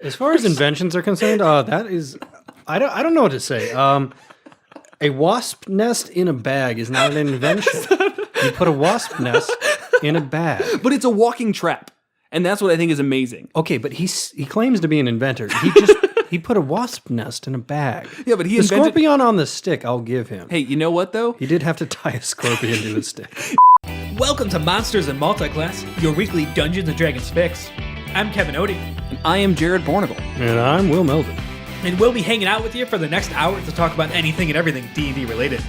As far as inventions are concerned, that is, I don't know what to say. A wasp nest in a bag is not an invention. You put a wasp nest in a bag. But it's a walking trap. And that's what I think is amazing. Okay, but he claims to be an inventor. He put a wasp nest in a bag. Yeah, but he the invented... scorpion on the stick, I'll give him. Hey, you know what, though? He did have to tie a scorpion to his stick. Welcome to Monsters and Multiclass, your weekly Dungeons & Dragons fix. I'm Kevin Odie, And I am Jared Bornagle. And I'm Will Melvin. and we'll be hanging out with you for the next hour to talk about anything and everything D&D related.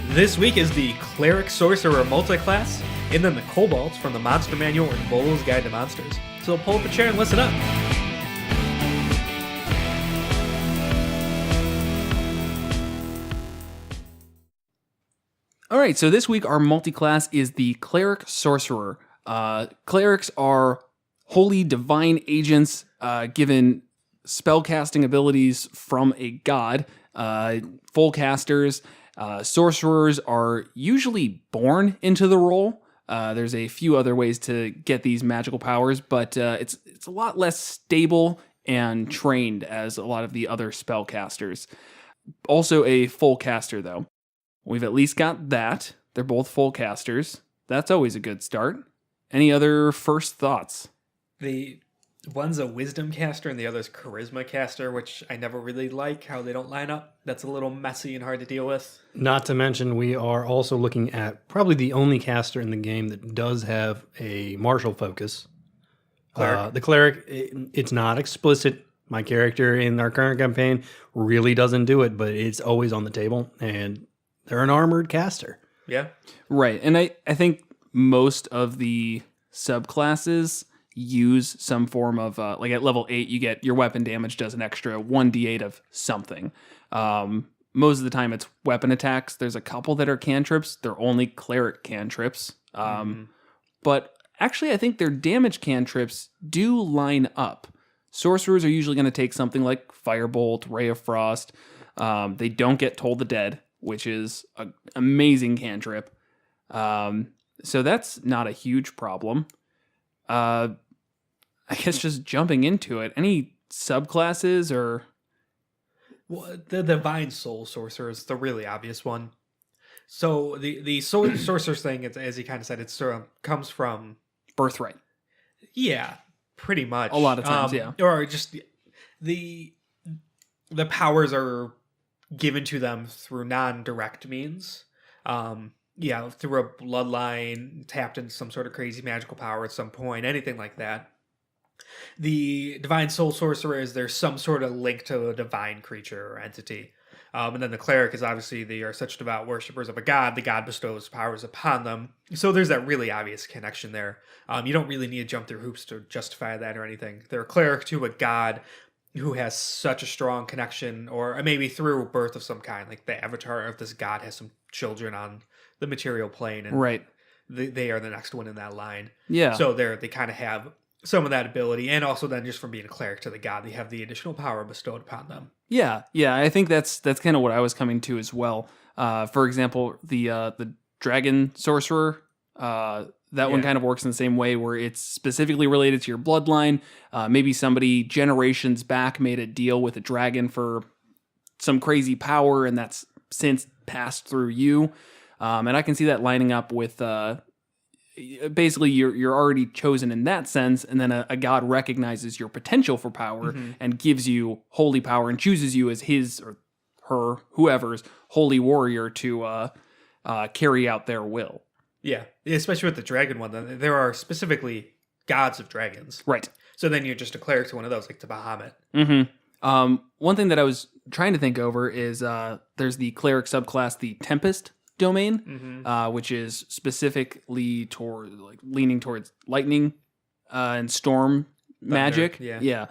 This week is the Cleric, Sorcerer Multiclass, and then the Kobolds from the Monster Manual and Bolo's Guide to Monsters. So pull up a chair and listen up. All right, so this week our multi-class is the Cleric Sorcerer. Clerics are holy divine agents given spellcasting abilities from a god. Full casters. Sorcerers are usually born into the role. There's a few other ways to get these magical powers, but it's a lot less stable and trained as a lot of the other spellcasters. Also a full caster, though. We've at least got that. They're both full casters. That's always a good start. Any other first thoughts? The one's a Wisdom caster and the other's Charisma caster, which I never really like how they don't line up. That's a little messy and hard to deal with. Not to mention, we are also looking at probably the only caster in the game that does have a martial focus. Cleric. The Cleric, it's not explicit. My character in our current campaign really doesn't do it, but it's always on the table, and they're an armored caster. Yeah. Right, and I think most of the subclasses use some form of, like at level 8, you get your weapon damage does an extra 1d8 of something. Most of the time it's weapon attacks. There's a couple that are cantrips. They're only cleric cantrips. But actually I think their damage cantrips do line up. Sorcerers are usually going to take something like Firebolt, Ray of Frost. They don't get Toll the Dead, which is an amazing cantrip. So that's not a huge problem. I guess just jumping into it, any subclasses or... Well, the Divine Soul Sorcerer is the really obvious one. So the Sorcerer thing, as he kind of said, it sort of comes from... Birthright. Yeah, pretty much. A lot of times, yeah. Or just the powers are given to them through non-direct means. Through a bloodline, tapped into some sort of crazy magical power at some point, anything like that. The Divine Soul Sorcerer is there's some sort of link to a divine creature or entity. And then the Cleric is obviously they are such devout worshippers of a god, the god bestows powers upon them. So there's that really obvious connection there. You don't really need to jump through hoops to justify that or anything. They're a cleric to a god who has such a strong connection, or maybe through birth of some kind, like the avatar of this god has some children on the material plane, and right. They are the next one in that line. Yeah. So they kind of have some of that ability, and also then just from being a cleric to the god, they have the additional power bestowed upon them. Yeah, I think that's kind of what I was coming to as well. For example, the Dragon Sorcerer, that one kind of works in the same way, where it's specifically related to your bloodline. Maybe somebody generations back made a deal with a dragon for some crazy power, and that's since passed through you. And I can see that lining up with basically you're already chosen in that sense, and then a god recognizes your potential for power and gives you holy power and chooses you as his or her, whoever's holy warrior to carry out their will. Yeah, especially with the dragon one. There are specifically gods of dragons. Right. So then you're just a cleric to one of those, like to Bahamut. Mm-hmm. One thing that I was trying to think over is there's the cleric subclass, the Tempest domain, which is specifically leaning towards lightning and storm magic. Yeah.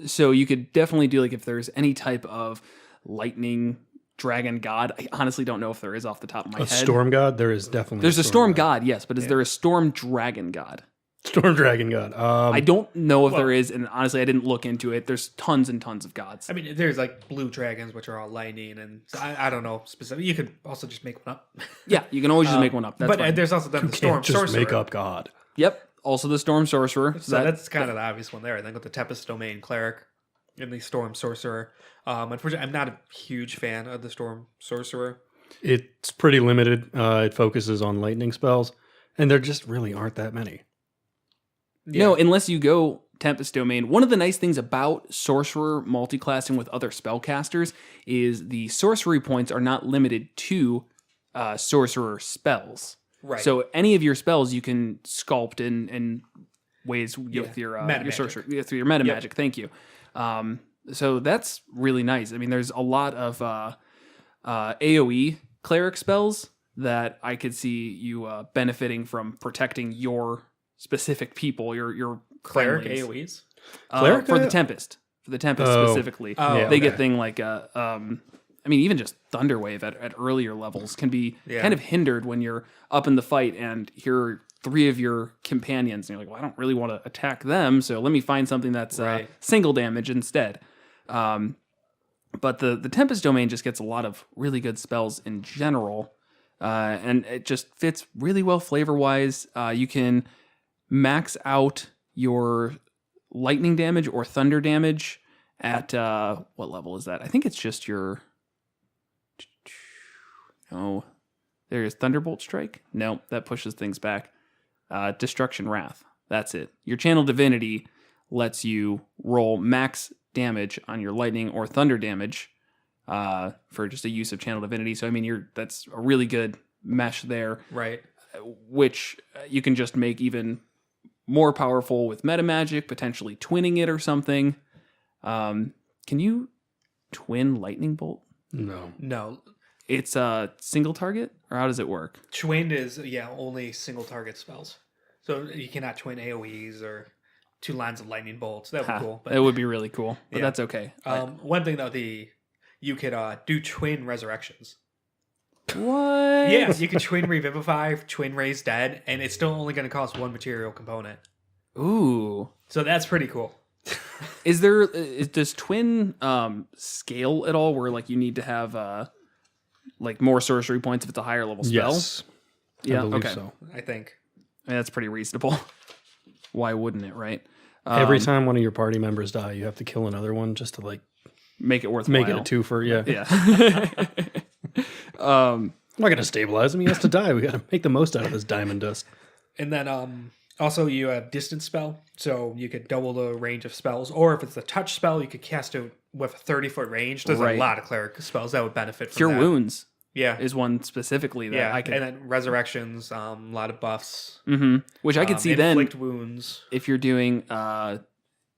So you could definitely do, like, if there's any type of lightning dragon god. I honestly don't know if there is off the top of my head. A storm god? There is definitely. There's a storm god, yes, but is there a storm dragon god? Storm dragon god. I don't know if there is, and honestly, I didn't look into it. There's tons and tons of gods. I mean, there's like blue dragons, which are all lightning, and I don't know specific. You could also just make one up. Yeah, you can always just make one up. That's but fine. There's also then the storm just sorcerer. make up god. Yep. also the Storm Sorcerer. So that's kind of the obvious one there. I think with the Tempest Domain Cleric and the Storm Sorcerer. Unfortunately, I'm not a huge fan of the Storm Sorcerer. It's pretty limited. It focuses on lightning spells, and there just really aren't that many. No, unless you go Tempest Domain. One of the nice things about Sorcerer multiclassing with other spellcasters is the sorcery points are not limited to Sorcerer spells. Right. So any of your spells you can sculpt in ways with your Meta sorcerer through your meta magic. Thank you. So that's really nice. I mean, there's a lot of AOE cleric spells that I could see you benefiting benefiting from protecting your specific people, your Cleric friendlies. AoEs? Cleric For the Tempest. For the Tempest specifically. Oh, They get thing like I mean, even just Thunderwave at earlier levels can be kind of hindered when you're up in the fight and here 3 of your companions, and you're like, well, I don't really want to attack them, so let me find something that's single damage instead. But the Tempest Domain just gets a lot of really good spells in general, and it just fits really well flavor-wise. You can max out your lightning damage or thunder damage at, what level is that? I think it's just your... Oh, there's Thunderbolt Strike? No, that pushes things back. Destruction Wrath. That's it. Your Channel Divinity lets you roll max damage on your lightning or thunder damage for just a use of Channel Divinity. So, I mean, that's a really good mesh there. Right. Which you can just make even more powerful with meta magic, potentially twinning it or something. Can you twin Lightning Bolt? No. It's a single target, or how does it work? Twin is, only single target spells. So you cannot twin AoEs or 2 lines of lightning bolts. That would be cool. But, that would be really cool, but that's okay. One thing, though, you could do twin resurrections. What? Yeah, you can twin Revivify, twin Raise Dead, and it's still only going to cost 1 material component. Ooh. So that's pretty cool. Does twin scale at all where like you need to have like more sorcery points if it's a higher level spell? Yes. Yeah, I believe okay. so. I think. I mean, that's pretty reasonable. Why wouldn't it, right? Every time one of your party members die, you have to kill another one just to like make it worthwhile. make it a twofer. Yeah. Yeah. I'm not gonna stabilize him. He has to die. We got to make the most out of this diamond dust. And then also you have distance spell, so you could double the range of spells. Or if it's a touch spell, you could cast it with a 30-foot range. There's a lot of cleric spells that would benefit from Cure that. Wounds. Yeah. Is one specifically that I can... And then resurrections, a lot of buffs. Mm-hmm. Which I could see then... Inflict wounds. If you're doing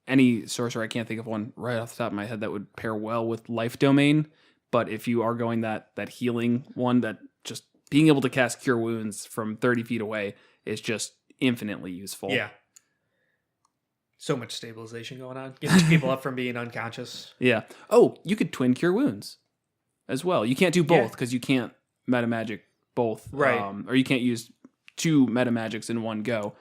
any sorcerer, I can't think of one right off the top of my head that would pair well with Life Domain. But if you are going that healing one, that just being able to cast Cure Wounds from 30 feet away is just infinitely useful. Yeah. So much stabilization going on. Getting people up from being unconscious. Yeah. Oh, you could twin Cure Wounds as well. You can't do both because you can't meta magic both. Right. Or you can't use 2 meta magics in one go.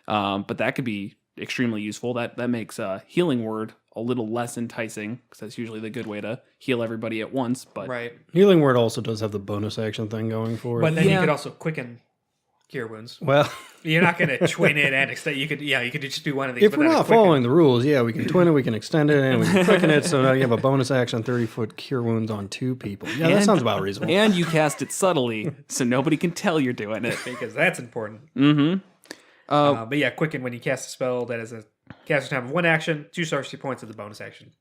But that could be extremely useful. That makes Healing Word a little less enticing because that's usually the good way to heal everybody at once. But right. Healing Word also does have the bonus action thing going for it. But then you could also quicken Cure Wounds. Well, you're not going to twin it and extend. You could just do one of these. If we're not following the rules, we can twin it, we can extend it, and we can quicken it. So now you have a bonus action 30-foot Cure Wounds on 2 people. Yeah, that sounds about reasonable. And you cast it subtly, so nobody can tell you're doing it. Because that's important. Mm-hmm. But yeah, quicken when you cast a spell that is a caster time of 1 action, 2 sorcery points as a bonus action.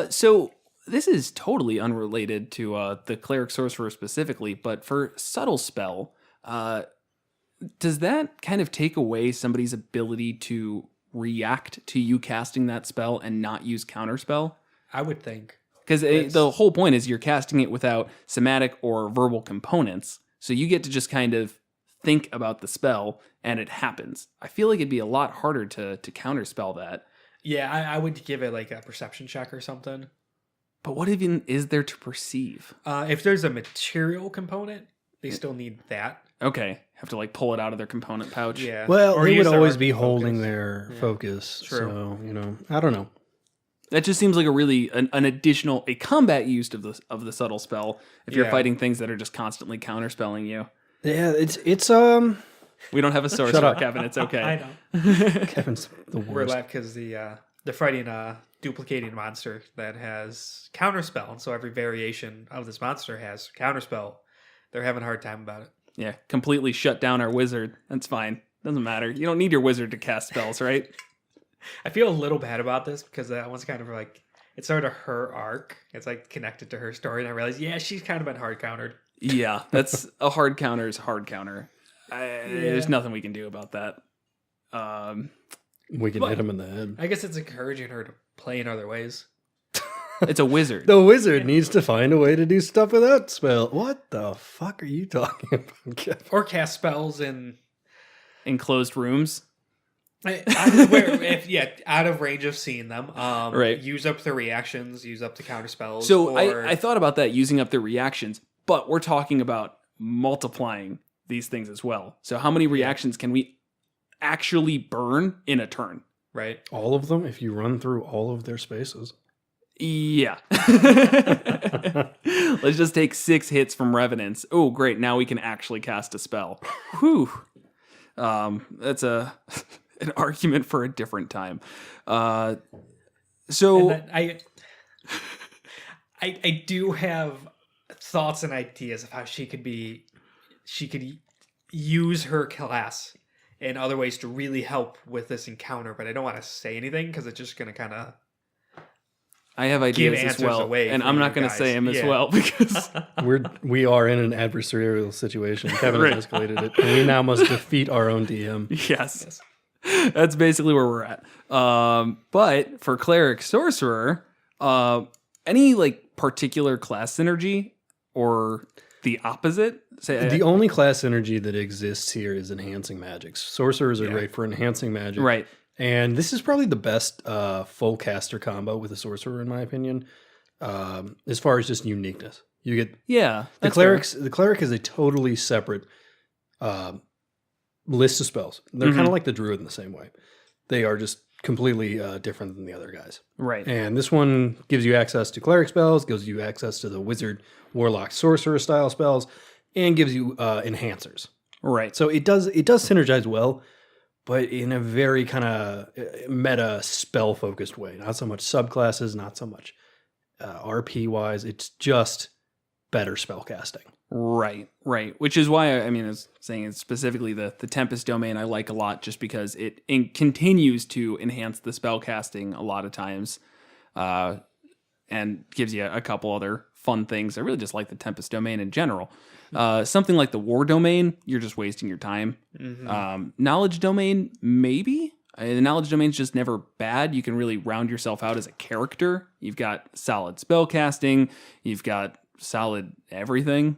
So this is totally unrelated to the Cleric Sorcerer specifically, but for Subtle Spell, does that kind of take away somebody's ability to react to you casting that spell and not use Counterspell? I would think. Because the whole point is you're casting it without somatic or verbal components, so you get to just kind of think about the spell and it happens. I feel like it'd be a lot harder to counterspell that. Yeah, I would give it like a perception check or something. But what even is there to perceive? If there's a material component, they still need that. Okay, have to like pull it out of their component pouch. Yeah. Well, or they would use their always be focus. holding their focus. True. So, I don't know. That just seems like an additional combat use of the subtle spell if you're fighting things that are just constantly counterspelling you. Yeah, it's We don't have a sorcerer, up. Kevin. It's okay. I know. Kevin's the We're worst. left because they're fighting a duplicating monster that has counterspell, and so every variation of this monster has counterspell. They're having a hard time about it. Yeah, completely shut down our wizard. That's fine. Doesn't matter. You don't need your wizard to cast spells, right? I feel a little bad about this because that one's kind of like it's sort of her arc. It's like connected to her story, and I realize, yeah, she's kind of been hard countered. Yeah, that's a hard counter is a hard counter. There's nothing we can do about that. We can But- hit him in the head. I guess it's encouraging her to play in other ways. It's a wizard. The wizard needs to find a way to do stuff with that spell. What the fuck are you talking about, Kevin? Or cast spells in Enclosed rooms. out of range of seeing them. Right. Use up the reactions, use up the counter spells. So or, I thought about that, using up the reactions, but we're talking about multiplying these things as well. So how many reactions can we actually burn in a turn? right. All of them, if you run through all of their spaces. Yeah. Let's just take 6 hits from Revenants. Oh, great. Now we can actually cast a spell. Whew. That's an argument for a different time. And So then I do have thoughts and ideas of how she could use her class in other ways to really help with this encounter, but I don't want to say anything because it's just going to kind of I have ideas as answers well, away and for I'm you not going to guys. say them as Yeah. well because We are in an adversarial situation. Kevin Right. has escalated it, and we now must defeat our own DM. yes, that's basically where we're at. But for Cleric Sorcerer, any like particular class synergy or the opposite? Say The only class synergy that exists here is enhancing magics. Sorcerers are great for enhancing magic. right. And this is probably the best full caster combo with a sorcerer, in my opinion, as far as just uniqueness. You get Yeah, the that's fair. The cleric is a totally separate list of spells. They're kind of like the druid in the same way. They are just completely different than the other guys. Right. And this one gives you access to cleric spells, gives you access to the wizard, warlock, sorcerer style spells, and gives you enhancers. Right. So it does synergize well, but in a very kind of meta spell focused way. Not so much subclasses, not so much RP wise. It's just better spell casting. Right. Which is why I was saying it's specifically the Tempest domain I like a lot, just because it continues to enhance the spell casting a lot of times, and gives you a couple other fun things. I really just like the Tempest domain in general. Something like the War domain, you're just wasting your time. Knowledge domain, maybe. The knowledge domain's just never bad. You can really round yourself out as a character. You've got solid spell casting. You've got solid everything.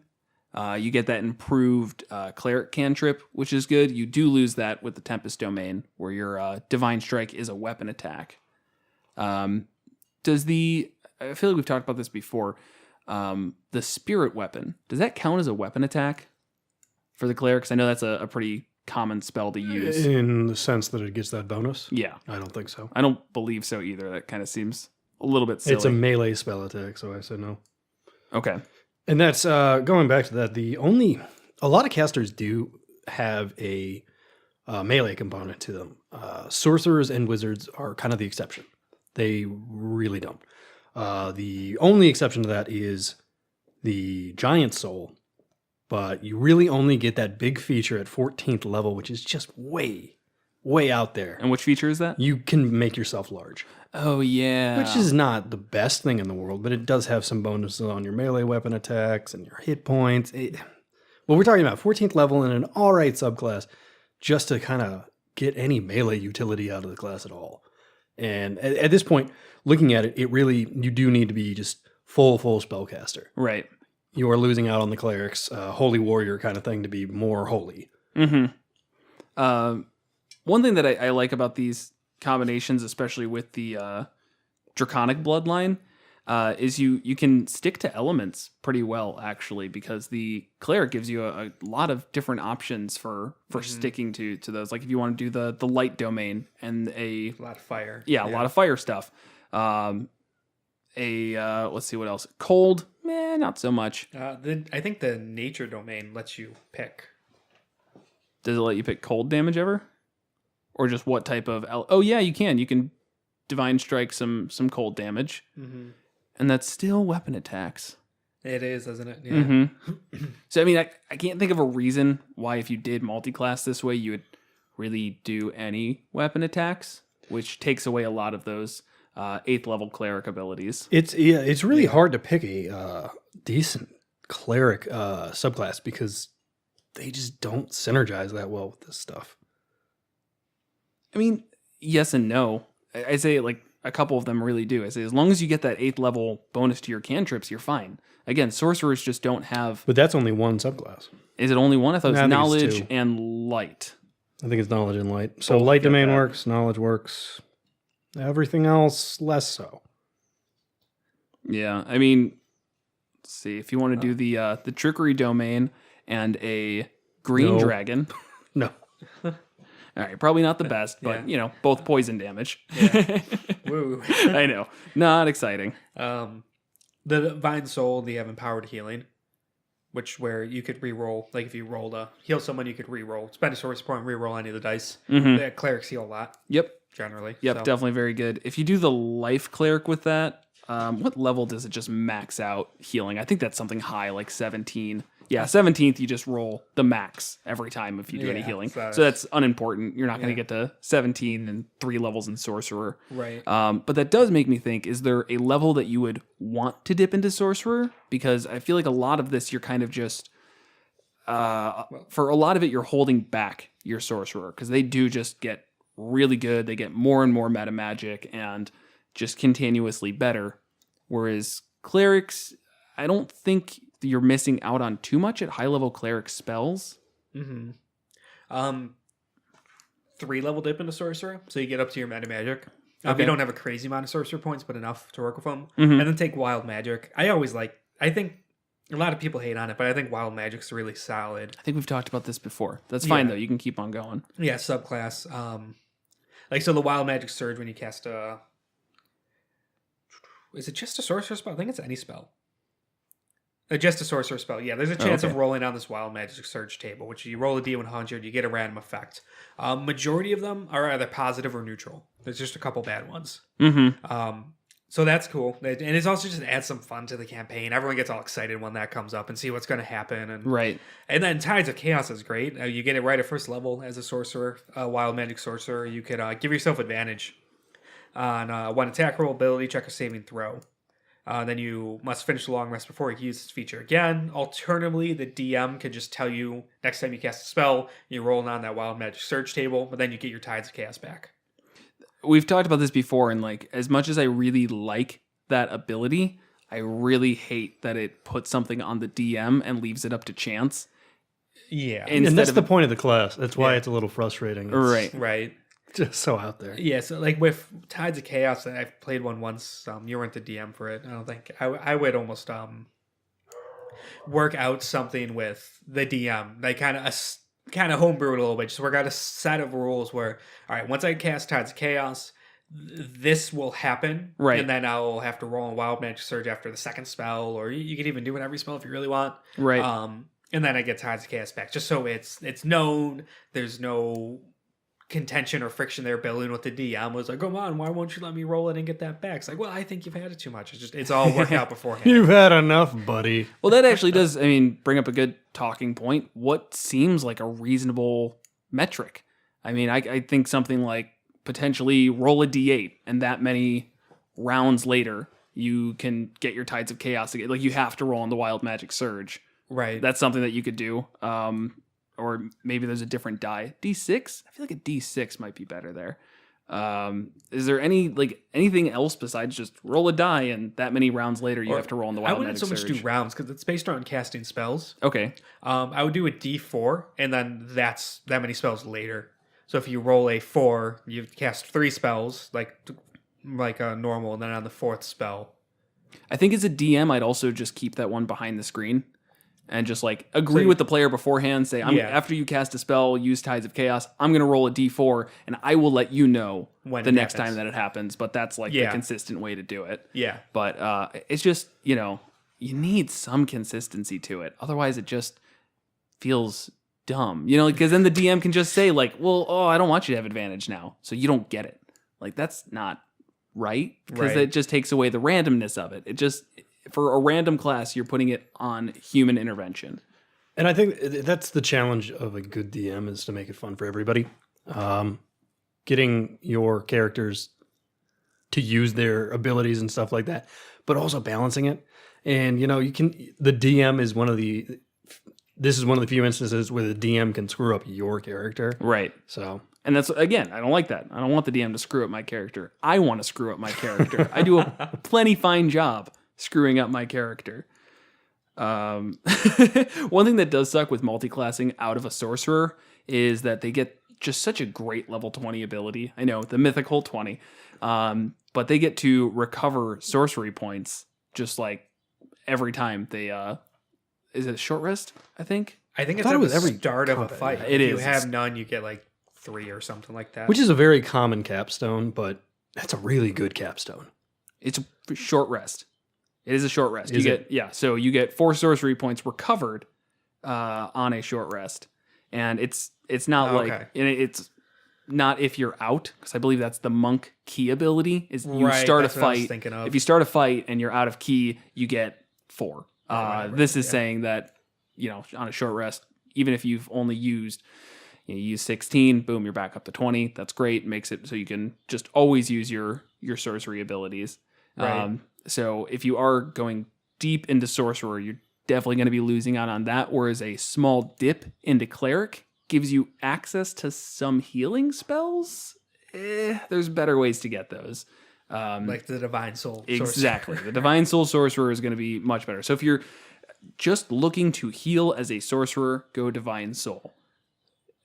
You get that improved cleric cantrip, which is good. You do lose that with the Tempest domain, where your divine strike is a weapon attack. I feel like we've talked about this before. The spirit weapon, does that count as a weapon attack for the cleric? 'Cause I know that's a pretty common spell to use. In the sense that it gets that bonus? Yeah, I don't think so. I don't believe so either. That kind of seems a little bit silly. It's a melee spell attack, so I said no. Okay. And that's going back to that. A lot of casters do have a melee component to them. Sorcerers and wizards are kind of the exception. They really don't. The only exception to that is the giant soul, but you really only get that big feature at 14th level, which is just way out there. And which feature is that? You can make yourself large. Oh, yeah. Which is not the best thing in the world, but it does have some bonuses on your melee weapon attacks and your hit points. Well, we're talking about 14th level in an all right subclass just to kind of get any melee utility out of the class at all. And at this point, looking at it, you do need to be just full spellcaster. Right. You are losing out on the cleric's holy warrior kind of thing to be more holy. Mm-hmm. One thing that I like about these combinations, especially with the draconic bloodline, is you can stick to elements pretty well, actually, because the cleric gives you a lot of different options for sticking to those. Like if you want to do the light domain and a lot of fire. a lot of fire stuff. Let's see what else. Cold, not so much. I think the nature domain lets you pick. Does it let you pick cold damage ever? Or just what type of... Oh, yeah, you can. You can Divine Strike some cold damage. Mm-hmm. And that's still weapon attacks. It is, isn't it? Yeah. Mm-hmm. So, I mean, I can't think of a reason why if you did multi-class this way, you would really do any weapon attacks, which takes away a lot of those 8th level cleric abilities. It's really hard to pick a decent cleric subclass because they just don't synergize that well with this stuff. I mean, yes and no. I say like a couple of them really do. I say as long as you get that 8th level bonus to your cantrips, you're fine. Again, sorcerers just don't have... But that's only one subclass. Is it only one? I thought it was I think it's knowledge 2. and light. I think it's knowledge and light. So Both light get domain that. works, knowledge works. Everything else, less so. Yeah, I mean, let's see. If you want to do the trickery domain and a green No. dragon... No. All right, probably not the best, but, Yeah. Both poison damage. Yeah. Woo. I know. Not exciting. The Divine Soul, they have empowered healing, where you could re-roll. Like if you rolled a heal someone, you could re-roll. Spend a source point, re-roll any of the dice. Mhm. The clerics heal a lot, Yep. generally. Yep, so. definitely very good. If you do the life cleric with that, what level does it just max out healing? I think that's something high, like 17. Yeah, 17th, you just roll the max every time if you do any Yeah, healing. so So that's unimportant. You're not going to Yeah. get to 17 and 3 levels in Sorcerer. Right. But that does make me think, is there a level that you would want to dip into Sorcerer? Because I feel like a lot of this, you're kind of just... for a lot of it, you're holding back your Sorcerer. Because they do just get really good. They get more and more meta magic and just continuously better. Whereas Clerics, I don't think you're missing out on too much at high-level Cleric spells. Mm-hmm. 3-level dip into Sorcerer, so you get up to your meta magic. Okay. You don't have a crazy amount of Sorcerer points, but enough to work with them. Mhm. And then take Wild Magic. I think a lot of people hate on it, but I think Wild Magic's really solid. I think we've talked about this before. That's fine, Yeah. though. You can keep on going. Yeah, subclass. So the Wild Magic Surge when you cast a... Is it just a Sorcerer spell? I think it's any spell. Just a Sorcerer spell. Yeah, there's a chance okay. of rolling on this Wild Magic Surge table, which you roll a D100, you get a random effect. Majority of them are either positive or neutral. There's just a couple bad ones. Mm-hmm. So that's cool. And it's also just adds some fun to the campaign. Everyone gets all excited when that comes up and see what's going to happen. And Right. and then Tides of Chaos is great. You get it right at first level as a sorcerer, Wild Magic Sorcerer. You could give yourself advantage on one attack roll, ability check, or saving throw. Then you must finish the long rest before you use this feature again. Alternatively, the DM can just tell you next time you cast a spell, you're rolling on that Wild Magic Surge table, but then you get your Tides of Chaos back. We've talked about this before, and like as much as I really like that ability, I really hate that it puts something on the DM and leaves it up to chance. Yeah. And Instead that's of the point of the class. That's why Yeah. it's a little frustrating. It's right. Right. just so out there. Yeah, so like with Tides of Chaos, I've played one once. You weren't the DM for it. I don't think I would almost work out something with the DM, like kind of homebrew it a little bit. Just work out a set of rules where, all right, once I cast Tides of Chaos, this will happen, Right. And then I'll have to roll a Wild Magic Surge after the second spell, or you can even do it every spell if you really want, Right. And then I get Tides of Chaos back, just so it's known. There's no contention or friction there building with the DM. Was like, come on, why won't you let me roll it and get that back? It's like, well, I think you've had it too much. It's all worked out beforehand. You've had enough, buddy. Well, that actually does, I mean, bring up a good talking point. What seems like a reasonable metric? I mean, I think something like potentially roll a d8 and that many rounds later, you can get your Tides of Chaos again. Like you have to roll on the Wild Magic Surge. Right. That's something that you could do. Or maybe there's a different die. D6? I feel like a D6 might be better there. Is there anything else besides just roll a die and that many rounds later you have to roll on the I Wild wouldn't Magic so much Surge? do rounds because it's based on casting spells. Okay. I would do a D4, and then that's that many spells later. So if you roll a 4, you cast 3 spells, like a normal, and then on the 4th spell. I think as a DM, I'd also just keep that one behind the screen and just like agree So- with the player beforehand. Say, Yeah. after you cast a spell, use Tides of Chaos, I'm going to roll a D4 and I will let you know When the it next happens. time that it happens. But that's like the Yeah. consistent way to do it. Yeah. But it's just, you need some consistency to it. Otherwise, it just feels dumb, because then the DM can just say like, well, I don't want you to have advantage now, so you don't get it. Like, that's not right, because it just takes away the randomness of it. It just, for a random class, you're putting it on human intervention. And I think that's the challenge of a good DM, is to make it fun for everybody. Getting your characters to use their abilities and stuff like that, but also balancing it. And, the DM is this is one of the few instances where the DM can screw up your character. Right. So, and that's, again, I don't like that. I don't want the DM to screw up my character. I want to screw up my character. I do a plenty fine job screwing up my character. One thing that does suck with multi-classing out of a sorcerer is that they get just such a great level 20 ability. I know, the mythical 20. But they get to recover sorcery points just like every time they is it a short rest, I think? I think it's at the start of a fight. It if is. you have none, you get like 3 or something like that. Which is a very common capstone, but that's a really good capstone. It's a short rest. It is a short rest. So you get 4 sorcery points recovered on a short rest. And it's not it's not if you're out, because I believe that's the monk key ability, is you start a fight. If you start a fight and you're out of key, you get 4. This is saying that, on a short rest, even if you've only used, you use 16, boom, you're back up to 20. That's great. Makes it so you can just always use your sorcery abilities. Right. So if you are going deep into sorcerer, you're definitely going to be losing out on that, whereas a small dip into cleric gives you access to some healing spells. There's better ways to get those. Like the Divine Soul Exactly. Sorcerer. The Divine Soul Sorcerer is going to be much better. So if you're just looking to heal as a sorcerer, go Divine Soul.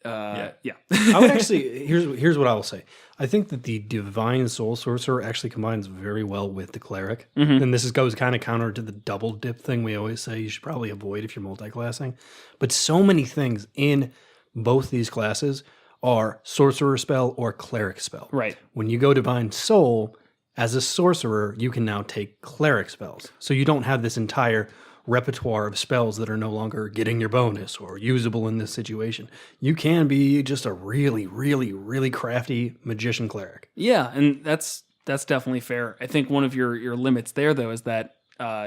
Yeah. I would actually, here's what I will say. I think that the Divine Soul Sorcerer actually combines very well with the Cleric. Mm-hmm. And this goes kind of counter to the double dip thing we always say you should probably avoid if you're multi-classing. But so many things in both these classes are Sorcerer spell or Cleric spell. Right. When you go Divine Soul, as a sorcerer, you can now take Cleric spells. So you don't have this entire repertoire of spells that are no longer getting your bonus or usable in this situation. You can be just a really, really, really crafty magician cleric. Yeah, and that's definitely fair. I think one of your limits there, though, is that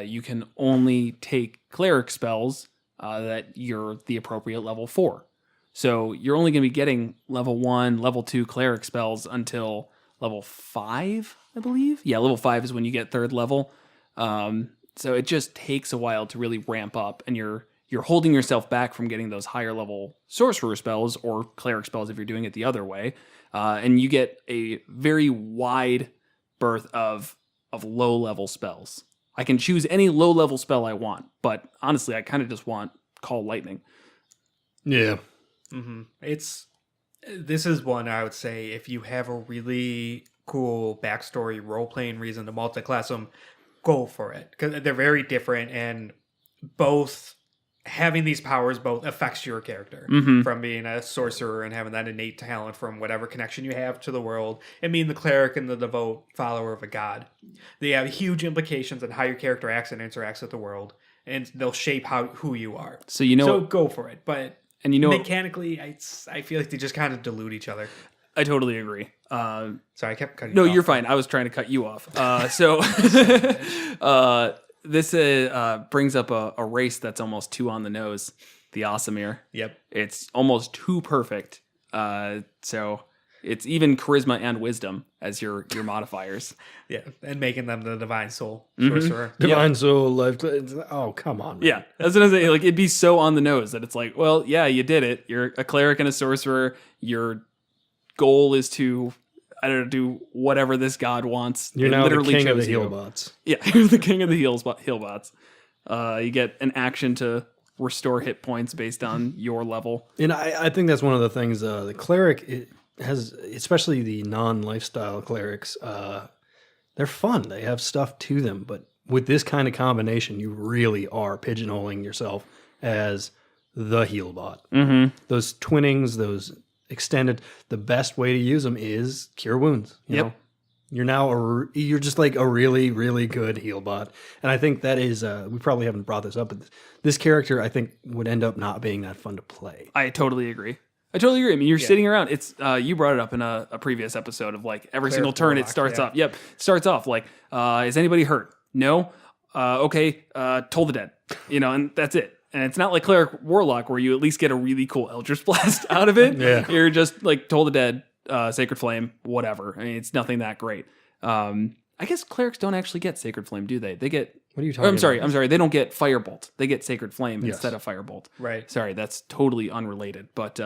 you can only take cleric spells that you're the appropriate level for. So you're only going to be getting level 1, level 2 cleric spells until level 5, I believe. Yeah, level 5 is when you get 3rd level. So it just takes a while to really ramp up, and you're holding yourself back from getting those higher level sorcerer spells or cleric spells if you're doing it the other way. And you get a very wide berth of low level spells. I can choose any low level spell I want, but honestly, I kind of just want Call Lightning. Yeah. Mm-hmm. This is one I would say, if you have a really cool backstory role-playing reason to multi-class them, go for it, because they're very different, and both having these powers both affects your character. Mm-hmm. From being a sorcerer and having that innate talent from whatever connection you have to the world, and being the cleric and the devout follower of a god. They have huge implications on how your character acts and interacts with the world, and they'll shape who you are. So go for it, but mechanically, I feel like they just kind of dilute each other. I totally agree. Sorry, I kept cutting you off. No, you're fine. I was trying to cut you off. This brings up a race that's almost too on the nose, the Aasimar. Yep. It's almost too perfect. So it's even charisma and wisdom as your modifiers. Yeah, and making them the Divine Soul Mm-hmm. Sorcerer. Divine Soul, life. Oh, come on, man. Yeah, that's what I'm saying. Like, it'd be so on the nose that it's like, well, yeah, you did it. You're a cleric and a sorcerer. Your goal is to, I don't know, do whatever this god wants. You're now the king of the heal bots. Yeah, you're the king of the heal bots. You get an action to restore hit points based on your level. And I think that's one of the things, the cleric has, especially the non-lifestyle clerics, they're fun. They have stuff to them. But with this kind of combination, you really are pigeonholing yourself as the heal bot. Mm-hmm. Those twinnings, those extended, the best way to use them is cure wounds. You know? You're just like a really, really good heal bot. And I think that is, we probably haven't brought this up, but this character I think would end up not being that fun to play. I totally agree. I mean, you're sitting around. It's you brought it up in a previous episode of like every single turn it starts off. Yep, starts off like, is anybody hurt? No. Okay. Toll the dead. And that's it. And it's not like Cleric Warlock where you at least get a really cool Eldritch Blast out of it. Yeah. You're just like Toll the Dead, Sacred Flame, whatever. I mean, it's nothing that great. I guess clerics don't actually get Sacred Flame, do they? They get. What are you talking about? I'm sorry. They don't get Firebolt. They get Sacred Flame instead of Firebolt. Right. Sorry, that's totally unrelated. But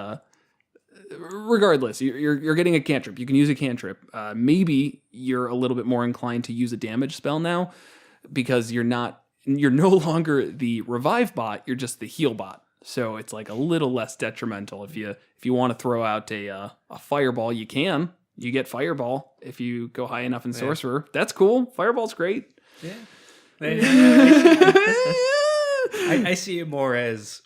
regardless, you're getting a cantrip. You can use a cantrip. Maybe you're a little bit more inclined to use a damage spell now because you're no longer the revive bot. You're just the heal bot. So it's like a little less detrimental. If you want to throw out a fireball, you can. You get fireball if you go high enough in sorcerer. That's cool. Fireball's great. Yeah. I see it more as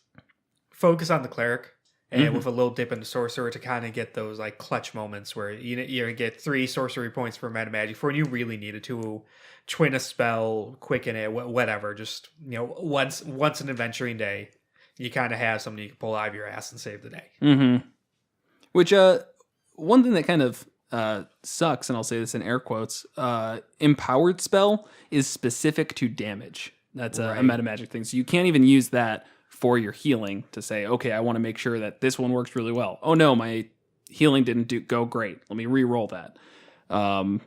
focus on the cleric and with a little dip into sorcerer to kind of get those like clutch moments where you get 3 sorcery points for meta magic for when you really needed to twin a spell, quicken it, whatever. Just once an adventuring day, you kind of have something you can pull out of your ass and save the day. Mm-hmm. Which one thing that kind of sucks, and I'll say this in air quotes, empowered spell is specific to damage. That's a meta magic thing. So you can't even use that for your healing to say, okay, I want to make sure that this one works really well. Oh no, my healing didn't go great. Let me re-roll that. I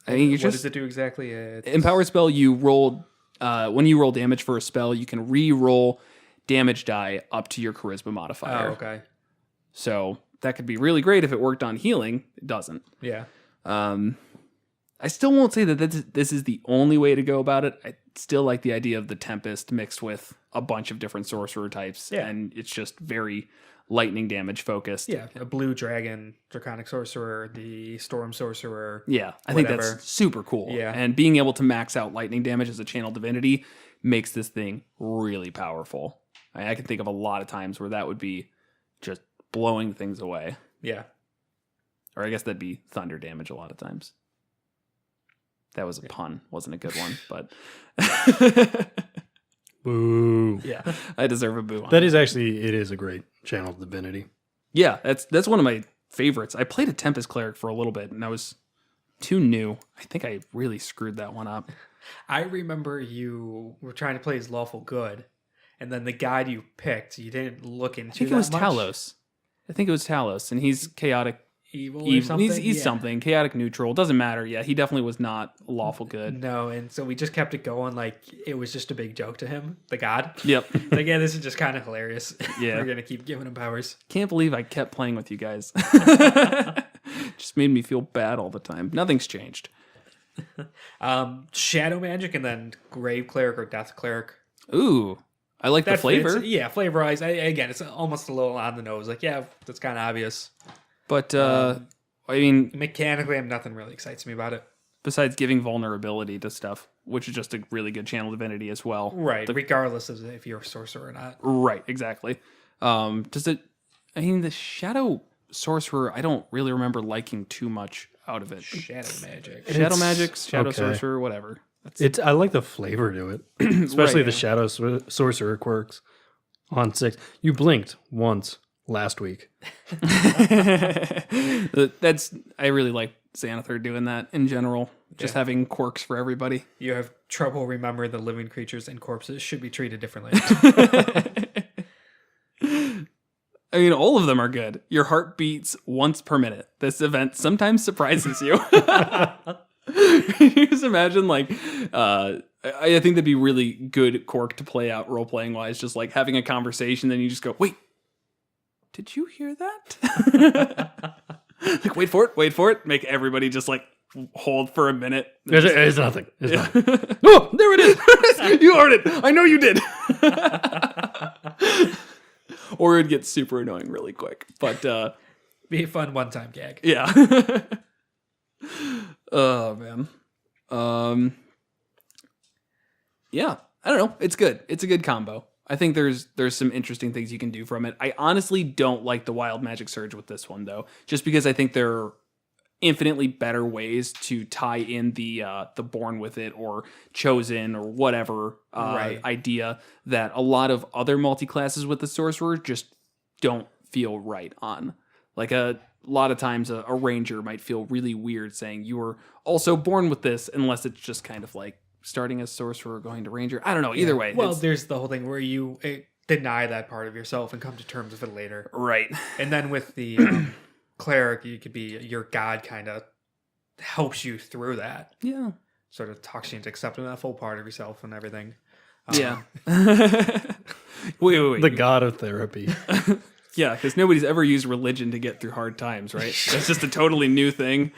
think what does it do exactly? Empowered spell, you roll, when you roll damage for a spell, you can re-roll damage die up to your charisma modifier. Oh, okay. So that could be really great if it worked on healing. It doesn't. Yeah. I still won't say that this is the only way to go about it. I still like the idea of the Tempest mixed with a bunch of different sorcerer types. Yeah. And it's just very lightning damage focused. Yeah. A blue dragon, draconic sorcerer, the storm sorcerer. Yeah. I think that's super cool. Yeah. And being able to max out lightning damage as a channel divinity makes this thing really powerful. I can think of a lot of times where that would be just blowing things away. Yeah. Or I guess that'd be thunder damage a lot of times. That was a pun. Wasn't a good one, but... Boo. Yeah, I deserve a boo on That is actually, it is a great channel divinity. Yeah, that's one of my favorites. I played a Tempest Cleric for a little bit, and I was too new. I think I really screwed that one up. I remember you were trying to play as lawful good, and then the guide you picked, you didn't look into. I think it was Talos. I think it was Talos, and he's chaotic evil or something. He's something chaotic neutral. Doesn't matter. Yeah, he definitely was not lawful good. No, and so we just kept it going like it was just a big joke to him, the god. Yep. Like, yeah, this is just kind of hilarious. Yeah, we're gonna keep giving him powers. Can't believe I kept playing with you guys. Just made me feel bad all the time. Nothing's changed. Shadow magic and then grave cleric or death cleric. Ooh, I like the flavor. Yeah, flavorize. Again, it's almost a little on the nose. Like, yeah, that's kind of obvious. But, I mean... Mechanically, nothing really excites me about it. Besides giving vulnerability to stuff, which is just a really good channel divinity as well. Right, regardless of if you're a sorcerer or not. Right, exactly. The Shadow Sorcerer, I don't really remember liking too much out of it. Shadow magic. Shadow Sorcerer, whatever. I like the flavor to it, especially the Shadow Sorcerer quirks. On 6, you blinked once last week. I really like Xanathar doing that in general. Just having quirks for everybody. You have trouble remembering the living creatures and corpses should be treated differently. I mean, all of them are good. Your heart beats once per minute. This event sometimes surprises you. You just imagine, like, I think that'd be really good quirk to play out role-playing wise, just like having a conversation, then you just go, wait, did you hear that? Like, wait for it. Make everybody just like hold for a minute. It's nothing. It's nothing. Oh, there it is. You heard it. I know you did. Or it'd get super annoying really quick. But be a fun one-time gag. Yeah. Oh man. Yeah. I don't know. It's good. It's a good combo. I think there's some interesting things you can do from it. I honestly don't like the wild magic surge with this one though, just because I think they're infinitely better ways to tie in the born with it or chosen or whatever idea that a lot of other multi-classes with the sorcerer just don't feel right on. Like a lot of times a ranger might feel really weird saying you were also born with this, unless it's just kind of like starting as sorcerer going to ranger. I don't know. Either way. Well, there's the whole thing where you deny that part of yourself and come to terms with it later. Right. And then with the cleric, you could be your god kind of helps you through that. Yeah. Sort of talks you into accepting that full part of yourself and everything. Yeah. wait. The god of therapy. Yeah, because nobody's ever used religion to get through hard times, right? That's just a totally new thing.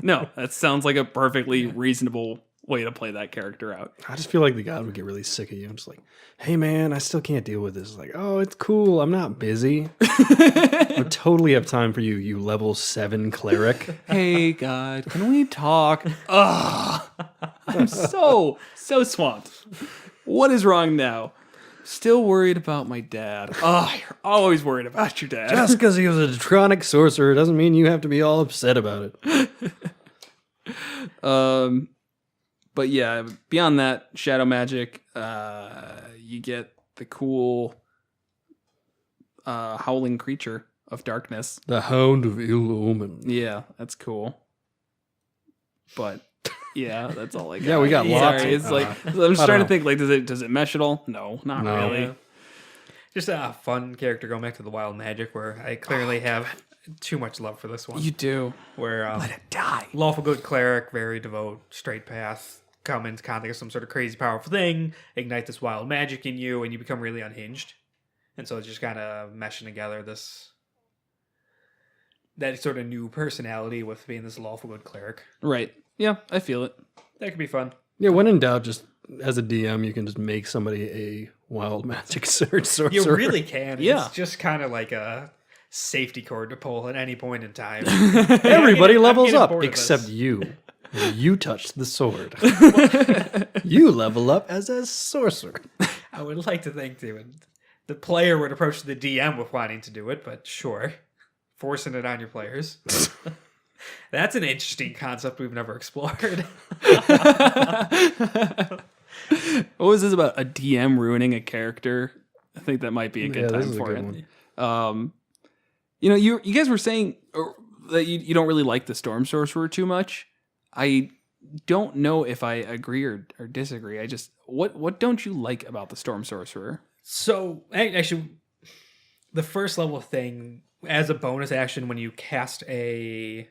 No, that sounds like a perfectly reasonable way to play that character out. I just feel like the god would get really sick of you. I'm just like, hey man, I still can't deal with this. It's like, oh, it's cool. I'm not busy. I totally have time for you, you level 7 cleric. Hey God, can we talk? Ugh. I'm so swamped. What is wrong now? Still worried about my dad. Oh, you're always worried about your dad. Just because he was a draconic sorcerer doesn't mean you have to be all upset about it. But yeah, beyond that, shadow magic, you get the cool howling creature of darkness. The Hound of Ill Omen. Yeah, that's cool. But yeah, that's all I got. Yeah, we got lots. Sorry, it's like I'm just trying to think. Like, does it mesh at all? No, not really. Yeah. Just a fun character going back to the wild magic, where I clearly have too much love for this one. You do. Where Let it die. lawful good cleric, very devout, straight path, come into contact with some sort of crazy powerful thing, ignite this wild magic in you, and you become really unhinged. And so it's just kind of meshing together that sort of new personality with being this lawful good cleric. Right. Yeah, I feel it. That could be fun. Yeah, when in doubt, just as a DM, you can just make somebody a wild magic sorcerer. You really can. Yeah. It's just kind of like a safety cord to pull at any point in time. Everybody I'm levels getting up bored of except this. you. You touch the sword. You level up as a sorcerer. I would like to think the player would approach the DM with wanting to do it, but sure. Forcing it on your players. That's an interesting concept we've never explored. What was this about a DM ruining a character? I think that might be a good this time is a for good it. one. You guys were saying that you don't really like the Storm Sorcerer too much. I don't know if I agree or disagree. I just what don't you like about the Storm Sorcerer? So, actually, the first level thing, as a bonus action, when you cast a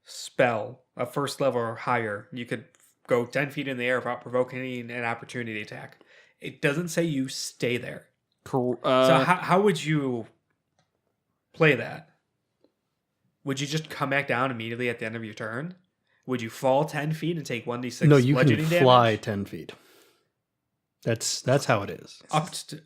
spell, a first level or higher, you could go 10 feet in the air without provoking an opportunity attack. It doesn't say you stay there. So how would you play that? Would you just come back down immediately at the end of your turn? Would you fall 10 feet and take 1d6 No, you bludgeoning can fly damage? 10 feet. That's how it is. Just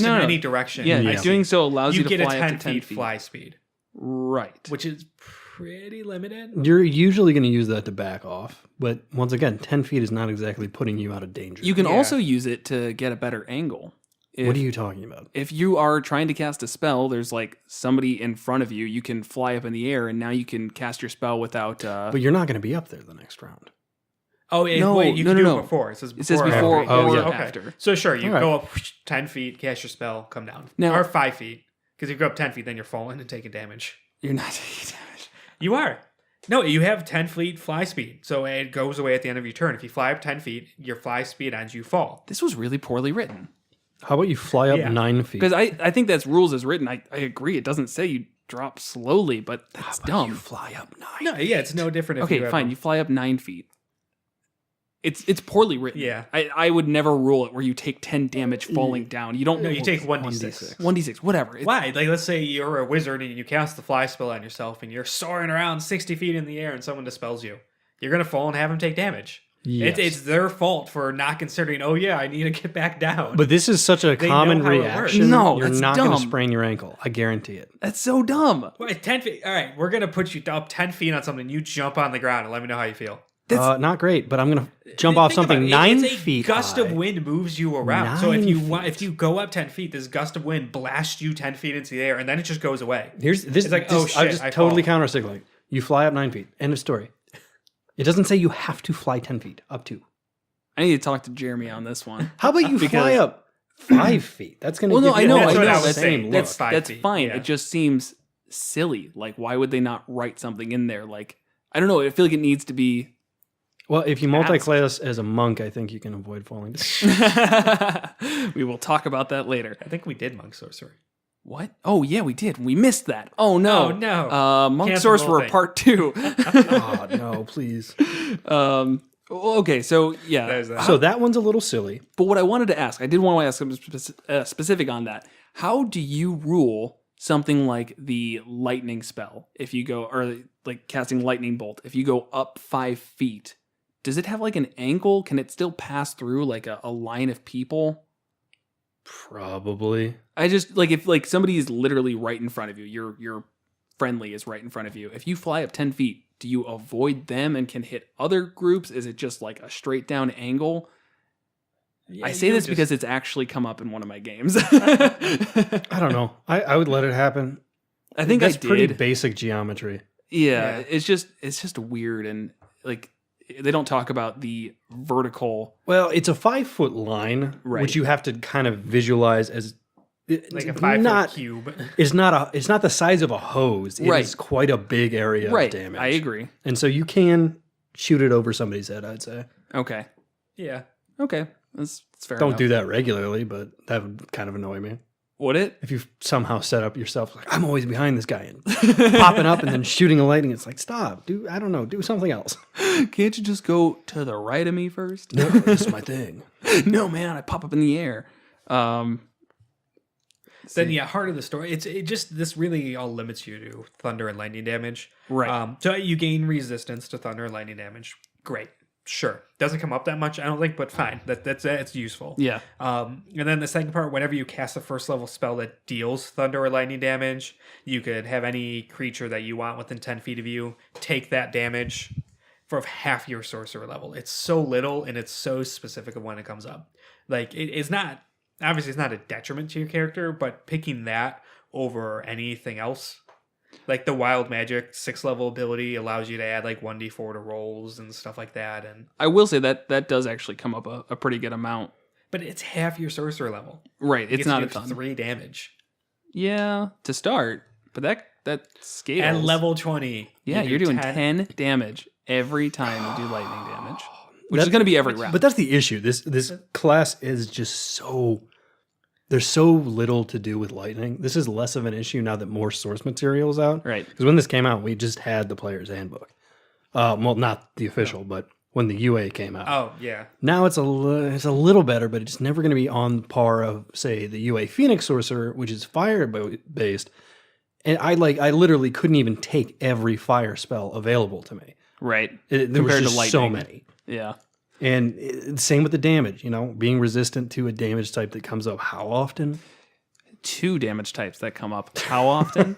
in any direction. Yeah, Yeah. doing so allows you, You to get a fly 10 up to 10 feet feet. fly speed, Right. which is pretty limited. You're usually going to use that to back off. But once again, 10 feet is not exactly putting you out of danger. You can Yeah. also use it to get a better angle. What are you talking about? If you are trying to cast a spell, there's like somebody in front of you. You can fly up in the air, and now you can cast your spell without. But you're not going to be up there the next round. Oh, No, wait, you no, can no, do no. it before. It says before. It says before after. or okay. after. So sure, you All right. go up 10 feet, cast your spell, come down. Now- Or 5 feet. Because if you go up 10 feet, then you're falling and taking damage. You're not taking damage. You are. No, you have 10 feet fly speed. So it goes away at the end of your turn. If you fly up 10 feet, your fly speed ends, you fall. This was really poorly written. How about you fly up Yeah. 9 feet? Because I think that's rules as written. I agree. It doesn't say you drop slowly, but that's dumb. You fly up 9. No, yeah, it's no different if Okay, you have fine. You fly up 9 feet. It's poorly written. Yeah. I would never rule it where you take 10 damage falling down. You don't. No, you take 1d6. 1d6, whatever. Why? Like, let's say you're a wizard and you cast the fly spell on yourself and you're soaring around 60 feet in the air and someone dispels you. You're going to fall and have them take damage. Yes. It's their fault for not considering, oh yeah, I need to get back down. But this is such a They common know how it reaction. works. No, you're that's not going to dumb. sprain your ankle. I guarantee it. That's so dumb. Wait, 10 feet. All right, we're going to put you up 10 feet on something. You jump on the ground and let me know how you feel. Not great, but I'm going to jump off Think about something it. 9 It's a feet gust high. of wind moves you around. So 9 if you go up 10 feet, this gust of wind blasts you 10 feet into the air and then it just goes away. Here's this. It's like, this- oh, shit, I'm just I totally fall. countersignaling. You fly up 9 feet. End of story. It doesn't say you have to fly 10 feet. Up to. I need to talk to Jeremy on this one. How about you fly up 5 feet? That's going to Well, no, give I you know, That's I what know. I was That's saying. that's, Five that's feet, fine. yeah. It just seems silly. Like, why would they not write something in there? Like, I don't know. I feel like it needs to be. Well, if you Ask. multi-class as a monk, I think you can avoid falling down. We will talk about that later. I think we did Monk Sorcerer. What? Oh yeah, we did. We missed that. Oh no. Oh, no. Monk Cancel the whole Sorcerer thing. Part 2. Oh, no, please. Okay, so yeah. There's that. So that one's a little silly. But what I wanted to ask, I did want to ask something specific on that. How do you rule something like the lightning spell if you go, or like casting lightning bolt, if you go up 5 feet? Does it have like an angle? Can it still pass through like a line of people? Probably. I just like if like somebody is literally right in front of you, your friendly is right in front of you. If you fly up 10 feet, do you avoid them and can hit other groups? Is it just like a straight down angle? Yeah, I say you this would because it's actually come up in one of my games. I don't know. I would let it happen. I think That's I did. pretty basic geometry. Yeah, Yeah. it's just weird, and like they don't talk about the vertical. Well, it's a 5 foot line, Right. which you have to kind of visualize as like a 5 not, foot cube. It's not the size of a hose. It Right. is quite a big area Right, of damage. I agree. And so you can shoot it over somebody's head, I'd say. Okay, Yeah. okay, that's fair. Don't enough. do that regularly, but that would kind of annoy me. Would it? If you somehow set up yourself like I'm always behind this guy and popping up and then shooting a lightning, it's like stop, do I don't know, do something else. Can't you just go to the right of me first? No, this is my thing. No, man, I pop up in the air. Then yeah, heart of the story. This really all limits you to thunder and lightning damage. Right. So you gain resistance to thunder and lightning damage. Great. Sure. Doesn't come up that much, I don't think, but fine. That's useful. Yeah. And then the second part, whenever you cast a first level spell that deals thunder or lightning damage, you could have any creature that you want within 10 feet of you take that damage for half your sorcerer level. It's so little and it's so specific of when it comes up. Like it's not obviously it's not a detriment to your character, but picking that over anything else, like the wild magic 6th level ability allows you to add like 1d4 to rolls and stuff like that, and I will say that does actually come up a pretty good amount. but it's half your sorcerer level. Right. It It's gets not you a ton. 3 damage Yeah, to start, but that scales. at level 20. Yeah, you you're do doing 10 damage every time you do lightning damage, which is That- going to be every round. But that's the issue. This class is just so there's so little to do with lightning. This is less of an issue now that more source material is out. Right. Because when this came out, we just had the player's handbook. Well, not the official, but when the UA came out. Oh yeah, Now it's a little better, but it's never going to be on par of, say, the UA Phoenix Sorcerer, which is fire based. And I literally couldn't even take every fire spell available to me. Right. There was Compared to just lightning. so many. Yeah. And same with the damage, being resistant to a damage type that comes up how often? 2 damage types that come up. How often?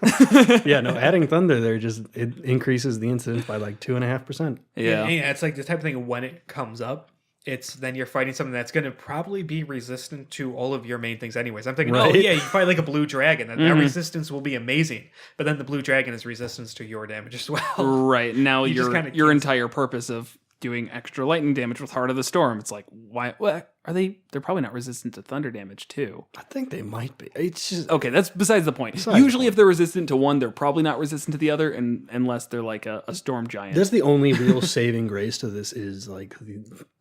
Yeah, no, adding thunder there it increases the incidence by like 2.5%. Yeah. It's like the type of thing when it comes up, it's then you're fighting something that's going to probably be resistant to all of your main things anyways. I'm thinking, oh Right. yeah, you fight like a blue dragon, that resistance will be amazing. But then the blue dragon is resistance to your damage as well. Right. Now You just kinda your can't- entire purpose of doing extra lightning damage with Heart of the Storm, it's like, why? What are they? They're probably not resistant to thunder damage too. I think they might be. It's just Okay, that's besides the point. Besides the Usually, point. if they're resistant to one, they're probably not resistant to the other, unless they're like a storm giant. that's the only real saving grace to this is like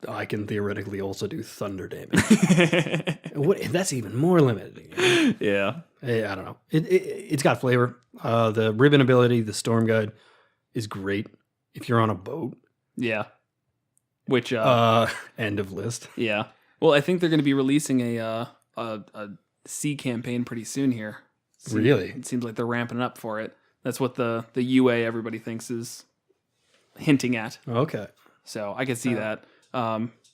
I can theoretically also do thunder damage. That's even more limited. Yeah. I don't know. It's got flavor. The ribbon ability, the storm guide, is great if you're on a boat. Yeah. Which End of list. yeah. Well, I think they're going to be releasing a sea campaign pretty soon here. Really? It seems like they're ramping up for it. That's what the UA everybody thinks is hinting at. Okay. So I could see that,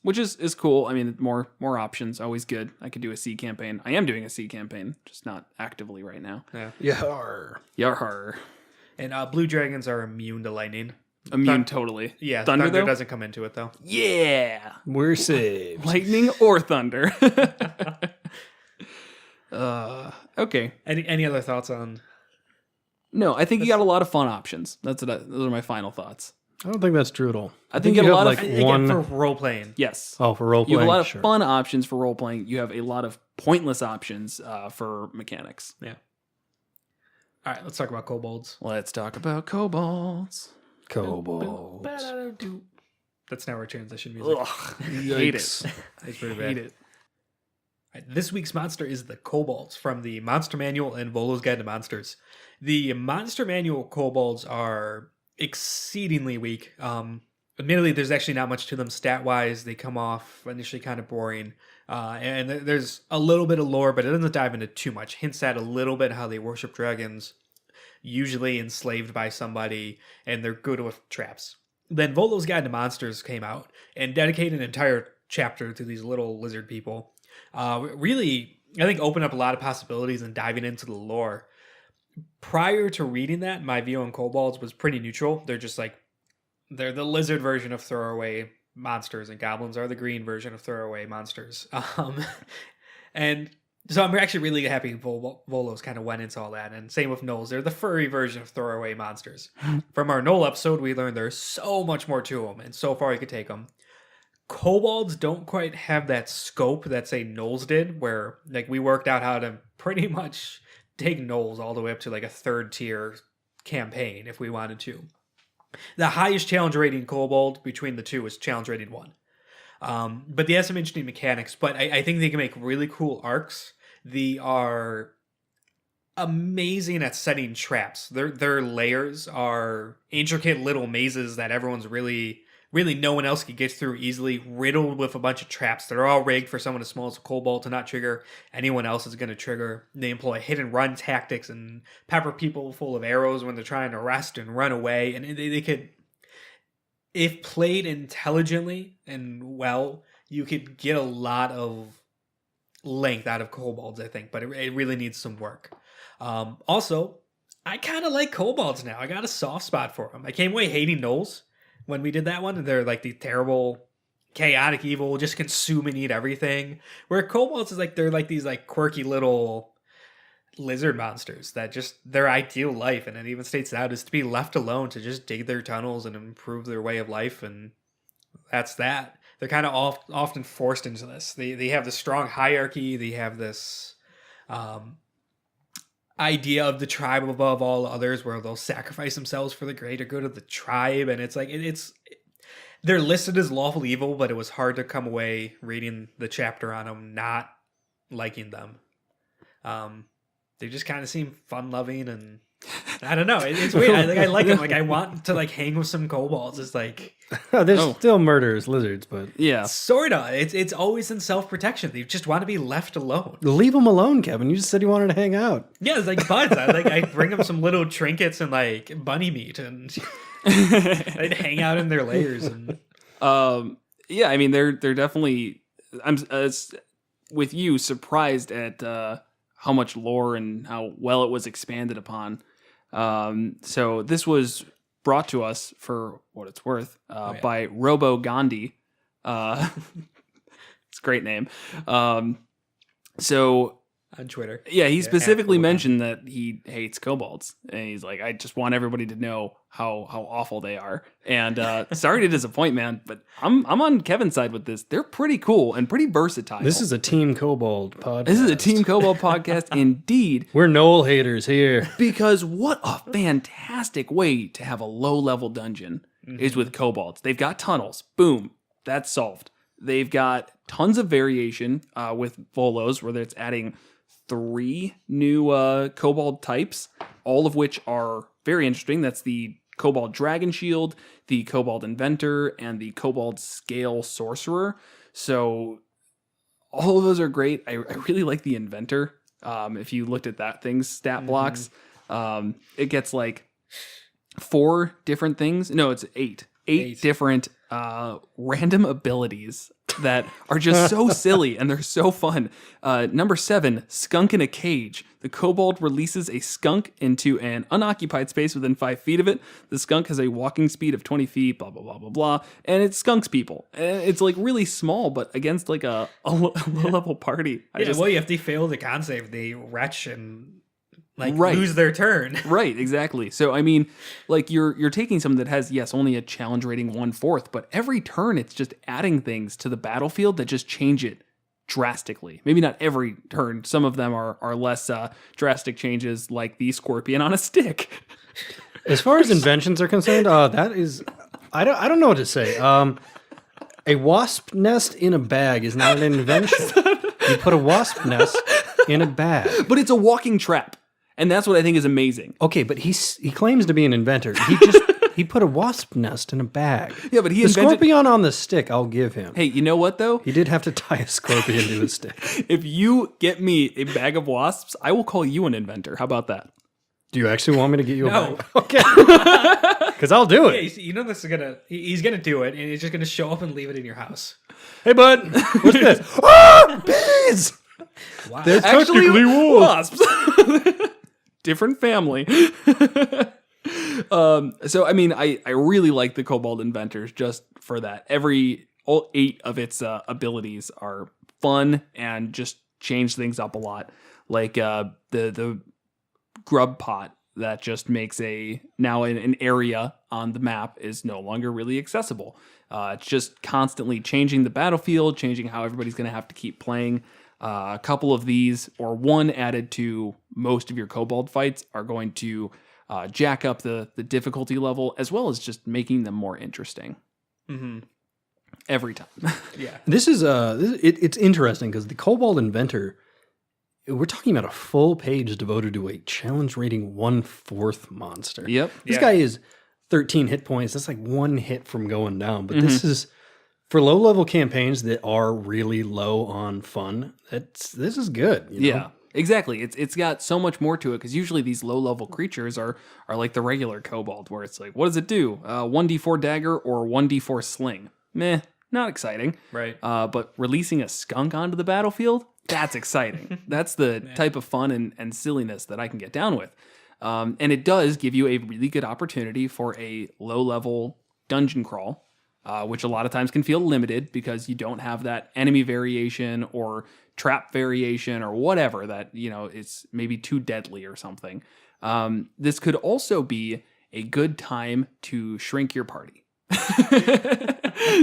which is cool. I mean, more options, always good. I could do a sea campaign. I am doing a sea campaign, just not actively right now. Yeah. Yeah. Yarhar. And blue dragons are immune to lightning. Immune totally. Yeah, Thunder, though? doesn't come into it though. Yeah. We're saved. Lightning or thunder. Okay. Any other thoughts on No, I think you got a lot of fun options. Those are my final thoughts. I don't think that's true at all. I think you have a lot of Again, for role playing. Yes. Oh, for role playing. You have a lot of fun options for role playing. You have a lot of pointless options for mechanics. Yeah. All right, let's talk about kobolds. Let's talk about kobolds. Kobolds. That's now our transition music. Ugh, hate it. It's pretty Hate bad. it. All right, this week's monster is the kobolds from the Monster Manual and Volo's Guide to Monsters. The Monster Manual kobolds are exceedingly weak. Admittedly, there's actually not much to them stat-wise. They come off initially kind of boring. And there's a little bit of lore, but it doesn't dive into too much. Hints at a little bit how they worship dragons, usually enslaved by somebody, and they're good with traps. Then Volo's Guide to Monsters came out and dedicated an entire chapter to these little lizard people. Really, I think opened up a lot of possibilities and diving into the lore. Prior to reading that, my view on kobolds was pretty neutral. They're the lizard version of throwaway monsters, and goblins are the green version of throwaway monsters. And so I'm actually really happy Volos kind of went into all that. And same with gnolls. They're the furry version of throwaway monsters. From our gnoll episode, we learned there's so much more to them, and so far you could take them. Kobolds don't quite have that scope that, say, gnolls did, where like we worked out how to pretty much take gnolls all the way up to like a 3rd tier campaign if we wanted to. The highest challenge rating kobold between the two is challenge rating 1. But they have some interesting mechanics, but I think they can make really cool arcs. They are amazing at setting traps. Their layers are intricate little mazes that everyone's really no one else could get through easily, riddled with a bunch of traps that are all rigged for someone as small as a kobold to not trigger. Anyone else is going to trigger. They employ hit and run tactics and pepper people full of arrows when they're trying to rest and run away. And they could, if played intelligently and well, you could get a lot of length out of kobolds, I think, but it really needs some work. Also, I kind of like kobolds now. I got a soft spot for them. I came away hating gnolls when we did that one. They're like the terrible, chaotic evil, just consume and eat everything. Where kobolds is like, they're like these like quirky little lizard monsters that just their ideal life, and it even states out, is to be left alone to just dig their tunnels and improve their way of life, and that's that. They're kind of often forced into this. They have this strong hierarchy. They have this idea of the tribe above all others, where they'll sacrifice themselves for the greater good of the tribe, and it's like they're listed as lawful evil, but it was hard to come away reading the chapter on them not liking them. They just kind of seem fun-loving, and I don't know. It's weird. I like them. Like I want to like hang with some kobolds. It's like there's still murderous lizards, but yeah, sorta. It's always in self-protection. They just want to be left alone. leave them alone, Kevin. You just said you wanted to hang out. Yeah, it's like buds. I bring them some little trinkets and like bunny meat, and I'd hang out in their lairs. And yeah, I mean they're definitely. I'm with you surprised at how much lore and how well it was expanded upon. So this was brought to us, for what it's worth, by Robo Gandhi. It's a great name. So on Twitter. Yeah, he specifically mentioned that he hates kobolds. And he's like, I just want everybody to know how awful they are. And sorry to disappoint, man, but I'm on Kevin's side with this. They're pretty cool and pretty versatile. This is a Team Kobold podcast. This is a Team Kobold podcast, indeed. We're Gnoll haters here. Because what a fantastic way to have a low-level dungeon is with kobolds. They've got tunnels. Boom. That's solved. They've got tons of variation with Volos, where it's adding 3 new kobold types, all of which are very interesting. That's the Kobold Dragon Shield, the Kobold Inventor, and the Kobold Scale Sorcerer. So all of those are great. I really like the Inventor. If you looked at that thing's stat blocks, it gets like 4 different things. No, it's 8. 8 different random abilities that are just so silly, and they're so fun. Number 7, Skunk in a Cage. The kobold releases a skunk into an unoccupied space within 5 feet of it. The skunk has a walking speed of 20 feet, blah, blah, blah, blah, blah. And it skunks people. And it's like really small, but against like a low-level party. Well, if they fail the con save, they retch and Right. lose their turn. Right, exactly. So I mean, like you're taking something that has, yes, only a challenge rating 1/4, but every turn it's just adding things to the battlefield that just change it drastically. Maybe not every turn. Some of them are less drastic changes, like the scorpion on a stick. As far as inventions are concerned, that is, I don't know what to say. A wasp nest in a bag is not an invention. You put a wasp nest in a bag. But it's a walking trap. And that's what I think is amazing. Okay, but he claims to be an inventor. He put a wasp nest in a bag. Yeah, but he the invented... scorpion on the stick, I'll give him. Hey, you know what, though? He did have to tie a scorpion to a stick. If you get me a bag of wasps, I will call you an inventor. How about that? Do you actually want me to get you a No. bag? Okay. Because I'll do Yeah, it. you know this is gonna. He's gonna do it, and he's just gonna show up and leave it in your house. Hey, bud. What's this? Ah, bees! Wow. They're Actually, technically wolves. wasps. Different family. So, I mean, I really like the Kobold Inventors just for that. All 8 of its abilities are fun and just change things up a lot. Like the grub pot that just makes now an area on the map is no longer really accessible. It's just constantly changing the battlefield, changing how everybody's going to have to keep playing. A couple of these, or one added to most of your kobold fights, are going to jack up the difficulty level, as well as just making them more interesting. Mm-hmm. Every time. Yeah. This is it's interesting because the Kobold Inventor, we're talking about a full page devoted to a challenge rating 1/4 monster. Yep. This Yeah. guy is 13 hit points. That's like 1 hit from going down. But this is for low level campaigns that are really low on fun. This is good. You know? Yeah. Exactly. It's got so much more to it, because usually these low level creatures are like the regular kobold, where it's like, what does it do? 1d4 dagger or 1d4 sling? Meh, not exciting. Right. But releasing a skunk onto the battlefield, that's exciting. That's the type of fun and silliness that I can get down with. And it does give you a really good opportunity for a low level dungeon crawl, which a lot of times can feel limited because you don't have that enemy variation or trap variation or whatever that, it's maybe too deadly or something. This could also be a good time to shrink your party.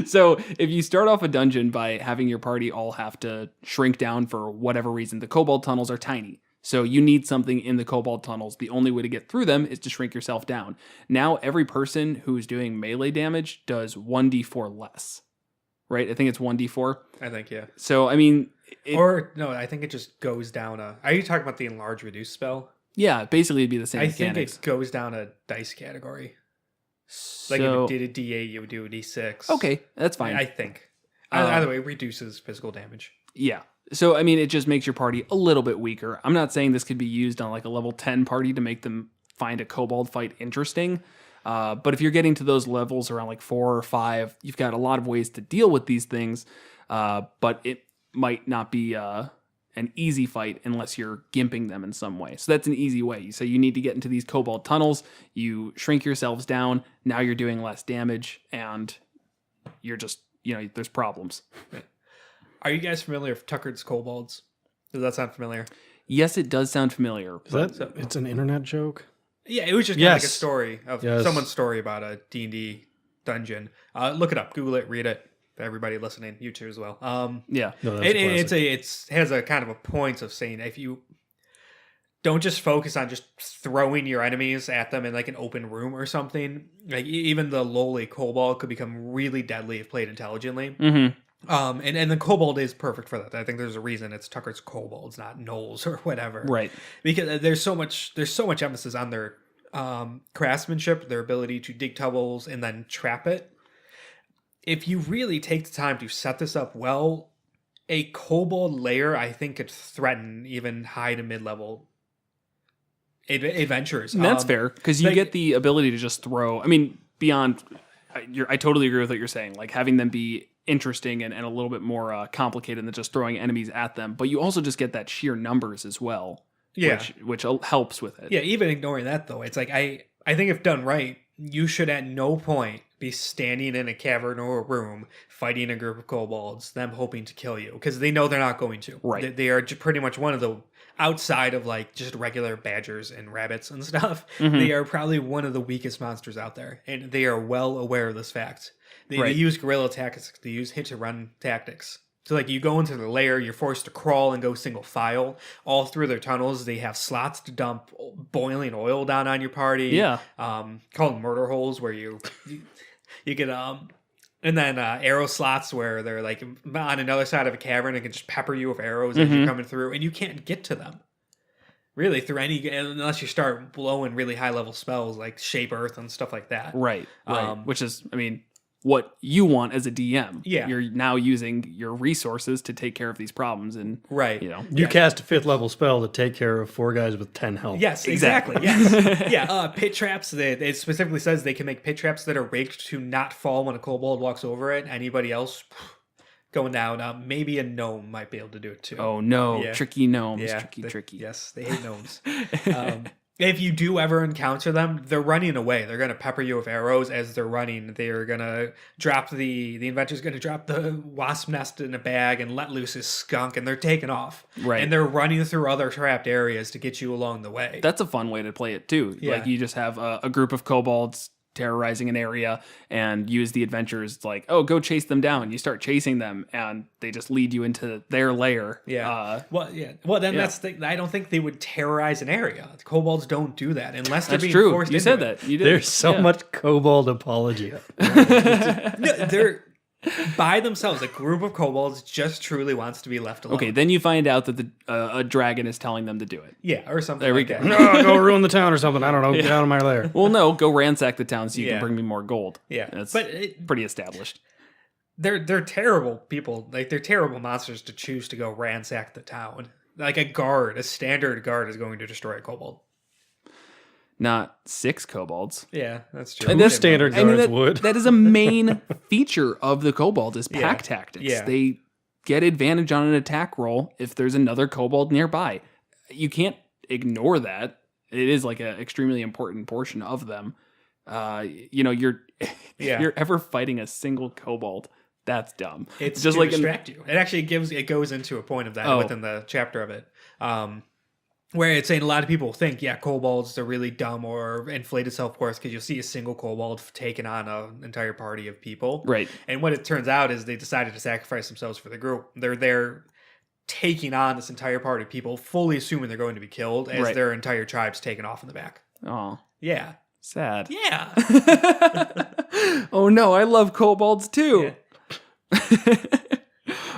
So if you start off a dungeon by having your party all have to shrink down for whatever reason, the kobold tunnels are tiny. So you need something in the kobold tunnels. The only way to get through them is to shrink yourself down. Now every person who is doing melee damage does 1d4 less. Right? I think it's 1d4. I think, yeah. So, I mean... Or, no, I think it just goes down are you talking about the enlarge reduce spell? Yeah, basically it'd be the same I mechanics. think it goes down a dice category. So, Like if it did a D8, you would do a D6. okay, that's fine. I think. Either way, it reduces physical damage. Yeah. So, I mean, it just makes your party a little bit weaker. I'm not saying this could be used on like a level 10 party to make them find a kobold fight interesting. But if you're getting to those levels around like 4 or 5, you've got a lot of ways to deal with these things. But it might not be an easy fight unless you're gimping them in some way. So that's an easy way. So you need to get into these kobold tunnels. You shrink yourselves down. Now you're doing less damage, and you're just, there's problems. Are you guys familiar with Tucker's Kobolds? Does that sound familiar? Yes, it does sound familiar. It's an internet joke? Yeah, it was just kind of like a Yes. story of someone's story about a D&D dungeon. Look it up, Google it, read it. Everybody listening, you too as well. Yeah. No, that's a classic. It has a kind of a point of saying if you don't just focus on just throwing your enemies at them in like an open room or something, like even the lowly kobold could become really deadly if played intelligently. Mm-hmm. And the kobold is perfect for that. I think there's a reason it's Tucker's Kobolds, not Knowles or whatever. Right. Because there's so much emphasis on their craftsmanship, their ability to dig tunnels and then trap it. If you really take the time to set this up well, a kobold layer I think could threaten even high to mid-level adventures. And that's fair, because you get the ability to just throw. I mean, beyond, I totally agree with what you're saying. Like having them be interesting and a little bit more complicated than just throwing enemies at them. But you also just get that sheer numbers as well. Yeah. Which helps with it. Yeah, even ignoring that though, it's like I think if done right, you should at no point be standing in a cavern or a room fighting a group of kobolds, them hoping to kill you, because they know they're not going to. Right. They are pretty much one of the outside of like just regular badgers and rabbits and stuff, Mm-hmm. they are probably one of the weakest monsters out there, and they are well aware of this fact. They Right. use guerrilla tactics. They use hit to run tactics. So like you go into their lair, you're forced to crawl and go single file all through their tunnels. They have slots to dump boiling oil down on your party. Yeah. Called murder holes, where you get and then arrow slots where they're like on another side of a cavern and can just pepper you with arrows as you're coming through, and you can't get to them really through any unless you start blowing really high level spells like shape earth and stuff like that. Right. Which is, I mean, what you want as a DM. Yeah. You're now using your resources to take care of these problems, and Right. you know. You cast a 5th level spell to take care of 4 guys with 10 health. Yes, Exactly. exactly. Yes. Yeah. Pit traps. It specifically says they can make pit traps that are rigged to not fall when a kobold walks over it. Anybody else going down. Maybe a gnome might be able to do it too. Oh no, Yeah. tricky gnomes, yeah. tricky. Yes, they hate gnomes. If you do ever encounter them, they're running away. They're going to pepper you with arrows as they're running. They're going to drop the inventor's going to drop the wasp nest in a bag and let loose his skunk, and they're taking off. Right. And they're running through other trapped areas to get you along the way. That's a fun way to play it too. Yeah. Like you just have a group of kobolds terrorizing an area and use the adventurers like, oh, go chase them down. You start chasing them and they just lead you into their lair. Yeah. Well, then that's I don't think they would terrorize an area. The kobolds don't do that unless they're That's being true. forced You into said it. that. You did. There's so Yeah. much kobold apologia. No, they're by themselves. A group of kobolds just truly wants to be left alone. Okay, then you find out that a dragon is telling them to do it. Yeah, or something There we like go. that. No, go ruin the town or something. I don't know. Get out of my lair. Well, no, go ransack the town so you Yeah. can bring me more gold. Yeah. That's But pretty established. they're terrible people. Like, they're terrible monsters to choose to go ransack the town. Like a standard guard is going to destroy a kobold. Not 6 kobolds. Yeah, that's true. And Who that's standard I mean, guards that, would? that is a main feature of the kobold is pack Yeah. tactics. Yeah. They get advantage on an attack roll if there's another kobold nearby. You can't ignore that. It is like an extremely important portion of them. You're Yeah. you're ever fighting a single kobold. That's dumb. It's just to like distract you. It actually goes into a point of that Oh. within the chapter of it. Where it's saying a lot of people think, kobolds are really dumb or inflated self-worth because you'll see a single kobold taking on an entire party of people. Right. And what it turns out is they decided to sacrifice themselves for the group. They're there taking on this entire party of people, fully assuming they're going to be killed as Right. their entire tribe's taken off in the back. Oh, Yeah. sad. Yeah. Oh no, I love kobolds too.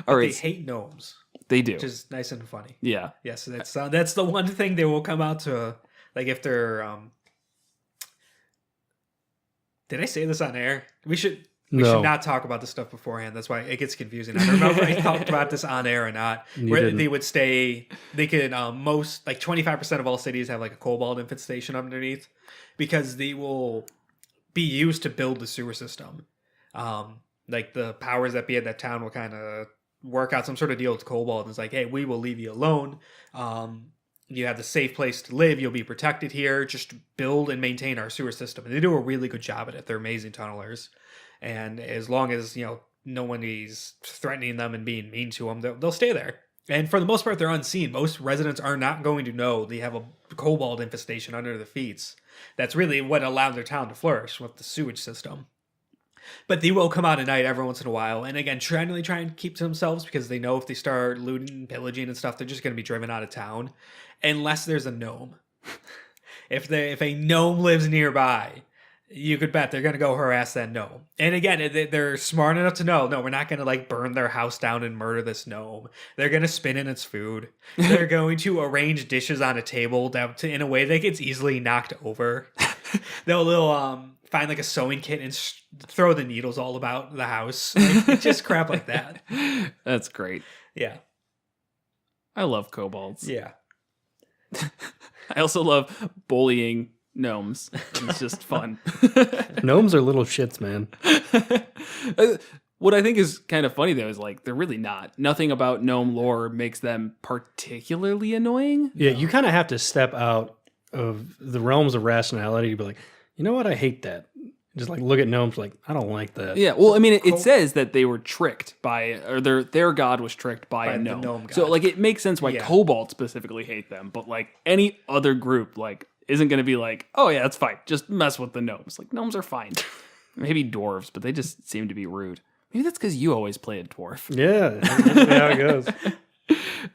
All They right, hate gnomes, they do. which is nice and funny. Yeah. Yes, that's the one thing they will come out to, like if they're Did I say this on air? We should No. not talk about this stuff beforehand. That's why it gets confusing. I don't know if I talked about this on air or not. You Where didn't. they would stay, they could most like 25% of all cities have like a kobold infestation underneath because they will be used to build the sewer system. Like the powers that be at that town will kind of work out some sort of deal with kobold. It's like, hey, we will leave you alone. You have the safe place to live. You'll be protected here. Just build and maintain our sewer system. And they do a really good job at it. They're amazing tunnelers. And as long as, no one is threatening them and being mean to them, they'll stay there. And for the most part, they're unseen. Most residents are not going to know they have a kobold infestation under their feet. That's really what allowed their town to flourish with the sewage system. But they will come out at night every once in a while. And again, try and keep to themselves because they know if they start looting, pillaging and stuff, they're just going to be driven out of town. Unless there's a gnome. If a gnome lives nearby, you could bet they're going to go harass that gnome. And again, they're smart enough to know, no, we're not going to like burn their house down and murder this gnome. They're going to spin in its food. They're going to arrange dishes on a table in a way that gets easily knocked over. They'll find like a sewing kit and throw the needles all about the house. Like, just crap like that. That's great. Yeah. I love kobolds. Yeah. I also love bullying gnomes. It's just fun. Gnomes are little shits, man. What I think is kind of funny though is like they're really not. Nothing about gnome lore makes them particularly annoying. Yeah, you kind of have to step out of the realms of rationality to be like, you know what? I hate that. Just like look at gnomes like, I don't like that. Yeah, well, I mean, it says that they were tricked by, or their god was tricked by a the gnome. gnome So god. like, it makes sense why Yeah. kobolds specifically hate them, but like any other group like isn't going to be like, oh yeah, that's fine, just mess with the gnomes. Like gnomes are fine. Maybe dwarves, but they just seem to be rude. Maybe that's because you always play a dwarf. Yeah, that's how it goes.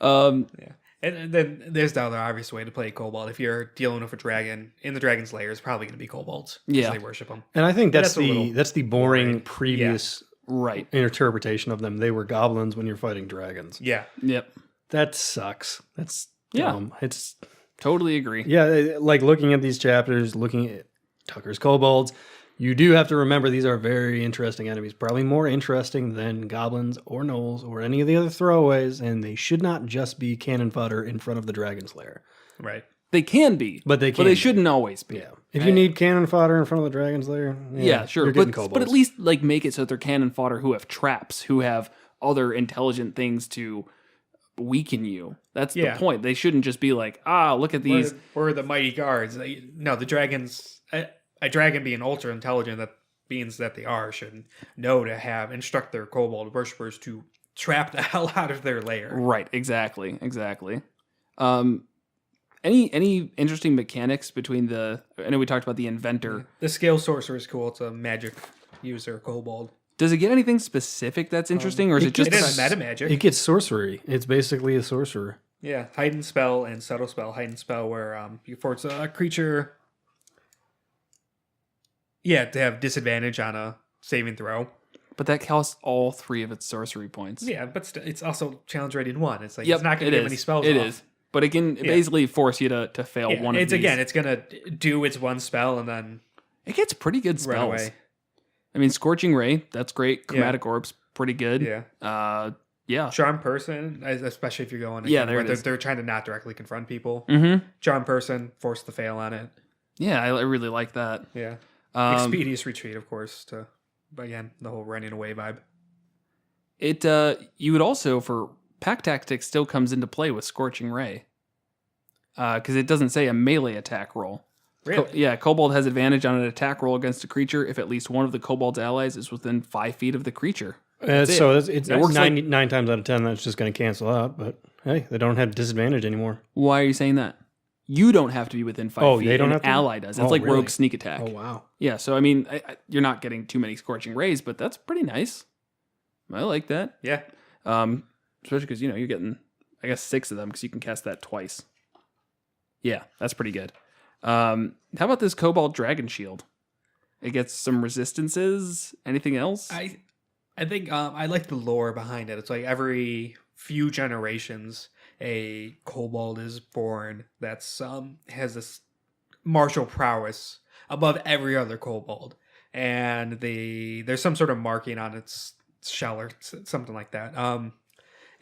Yeah. And then there's the other obvious way to play kobold. If you're dealing with a dragon, in the dragon's lair, it's probably going to be kobolds. 'Cause Yeah. they worship them. And I think That's a little that's the boring boring. previous Right. interpretation of them. They were goblins when you're fighting dragons. Yeah. Yep. That sucks. That's Yeah. dumb. It's Totally agree. yeah, like looking at these chapters, looking at Tucker's kobolds, you do have to remember these are very interesting enemies. Probably more interesting than goblins or gnolls or any of the other throwaways, and they should not just be cannon fodder in front of the dragon's lair. Right. They can be, But they can be. shouldn't always be. Yeah. If you need cannon fodder in front of the dragon's lair, Yeah, sure. you're getting But at kobolds. least like make it so that they're cannon fodder who have traps, who have other intelligent things to weaken you. That's Yeah. the point. They shouldn't just be like, look at these. We're the mighty guards. No, the dragons. A dragon being ultra intelligent, that beings that they are, should know to instruct their kobold worshippers to trap the hell out of their lair. Right, exactly. Any interesting mechanics between I know we talked about the inventor. The scale sorcerer is cool. It's a magic user kobold. Does it get anything specific that's interesting, or is it just It is meta magic. It gets sorcery. It's basically a sorcerer. Yeah, heightened spell and subtle spell. Heightened spell where you force a creature. Yeah, to have disadvantage on a saving throw. but that costs all 3 of its sorcery points. Yeah, but it's also challenge rating 1. It's like Yep, it's not going to it give is. any spells. It off. is. But it can basically force you to fail Yeah, one of it's these. again, it's going to do its one spell and then It gets pretty good run spells. away. I mean, Scorching Ray, that's great. Chromatic Orb's pretty good. Yeah. Yeah. Charm person, especially if you're going. Yeah, again, there where it is. they're trying to not directly confront people. Mm-hmm. Charm person, force the fail on it. Yeah, I really like that. Yeah. Um, Expeditious retreat, of course. But again, the whole running away vibe. It you would also, for pack tactics, still comes into play with Scorching Ray, because it doesn't say a melee attack roll. Really? Kobold has advantage on an attack roll against a creature if at least one of the Kobold's allies is within 5 feet of the creature. So it's It works like- 9 times out of 10 that's just going to cancel out. But hey, they don't have disadvantage anymore. Why are you saying that? You don't have to be within 5 feet. they don't an have to? ally does. It's Oh, like really? rogue sneak attack. Oh wow. Yeah, so I mean, you're not getting too many Scorching Rays, but that's pretty nice. I like that. Yeah. Especially because you're getting, I guess, 6 of them because you can cast that twice. Yeah, that's pretty good. How about this Kobold Dragon Shield? It gets some resistances. Anything else? I think I like the lore behind it. It's like every few generations, a kobold is born that's has this martial prowess above every other kobold, and there's some sort of marking on its shell or something like that.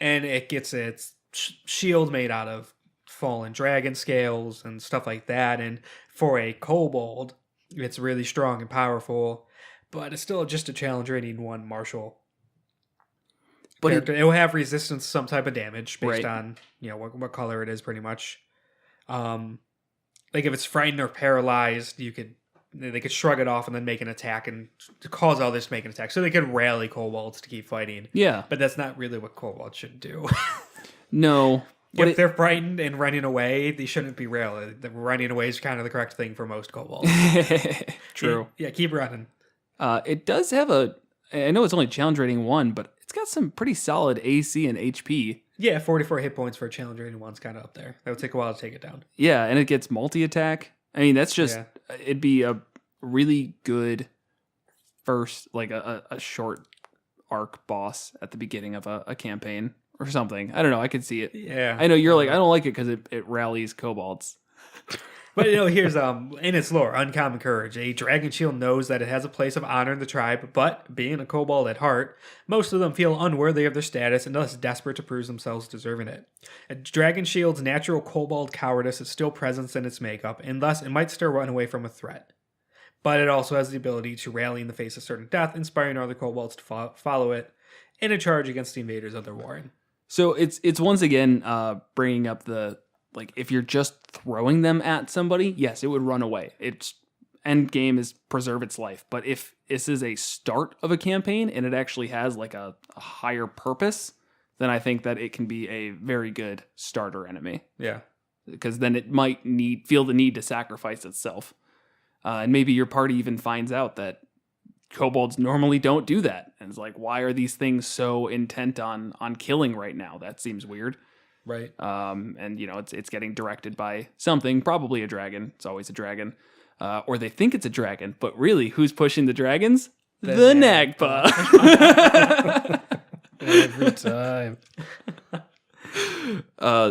And it gets its shield made out of fallen dragon scales and stuff like that. And for a kobold, it's really strong and powerful. But it's still just a challenge rating 1 martial. But Character. It will have resistance to some type of damage based Right. on what color it is, pretty much. Like if it's frightened or paralyzed, they could shrug it off and then make an attack and to cause others to make an attack. So they could rally kobolds to keep fighting. Yeah. But that's not really what kobolds should do. No. But If they're frightened and running away, they shouldn't be rally. The running away is kind of the correct thing for most kobolds. True. Yeah, keep running. It does have I know it's only challenge rating 1, but it's got some pretty solid AC and HP. Yeah, 44 hit points for a challenge rating 1's kind of up there. That would take a while to take it down. Yeah, and it gets multi-attack. I mean, that's just, it'd be a really good first, like a short arc boss at the beginning of a campaign or something. I don't know. I could see it. Yeah. I know you're like, I don't like it because it rallies kobolds. But here's in its lore, uncommon courage. A dragon shield knows that it has a place of honor in the tribe, but being a kobold at heart, most of them feel unworthy of their status and thus desperate to prove themselves deserving it. A dragon shield's natural kobold cowardice is still present in its makeup, and thus it might still run away from a threat. But it also has the ability to rally in the face of certain death, inspiring other kobolds to follow it in a charge against the invaders of their warren. So it's once again bringing up the, like, if you're just throwing them at somebody, yes, it would run away. It's end game is preserve its life. But if this is a start of a campaign and it actually has like a higher purpose, then I think that it can be a very good starter enemy. Yeah. Because then it might feel the need to sacrifice itself. And maybe your party even finds out that kobolds normally don't do that. And it's like, why are these things so intent on killing right now? That seems weird. Right. And, it's getting directed by something, probably a dragon. It's always a dragon. Or they think it's a dragon, but really, who's pushing the dragons? The Nagpa. Every time.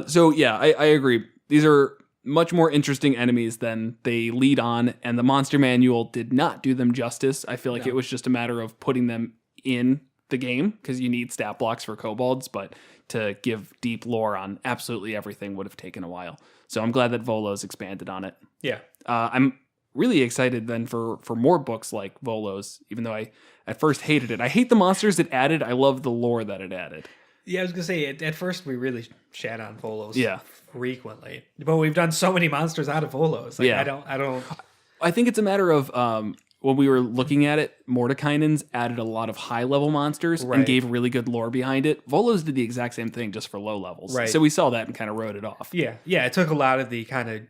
So, yeah, I agree. These are much more interesting enemies than they lead on, and the monster manual did not do them justice. I feel like it was just a matter of putting them in the game, because you need stat blocks for kobolds, but to give deep lore on absolutely everything would have taken a while. So I'm glad that Volo's expanded on it. Yeah. I'm really excited then for more books like Volo's, even though I at first hated it. I hate the monsters it added. I love the lore that it added. Yeah, I was going to say, at first we really chat on Volos frequently. But we've done so many monsters out of Volos. Like, yeah. I think it's a matter of, when we were looking at it, Mordekainen's added a lot of high-level monsters and gave really good lore behind it. Volos did the exact same thing, just for low levels. Right. So we saw that and kind of wrote it off. Yeah, it took a lot of the kind of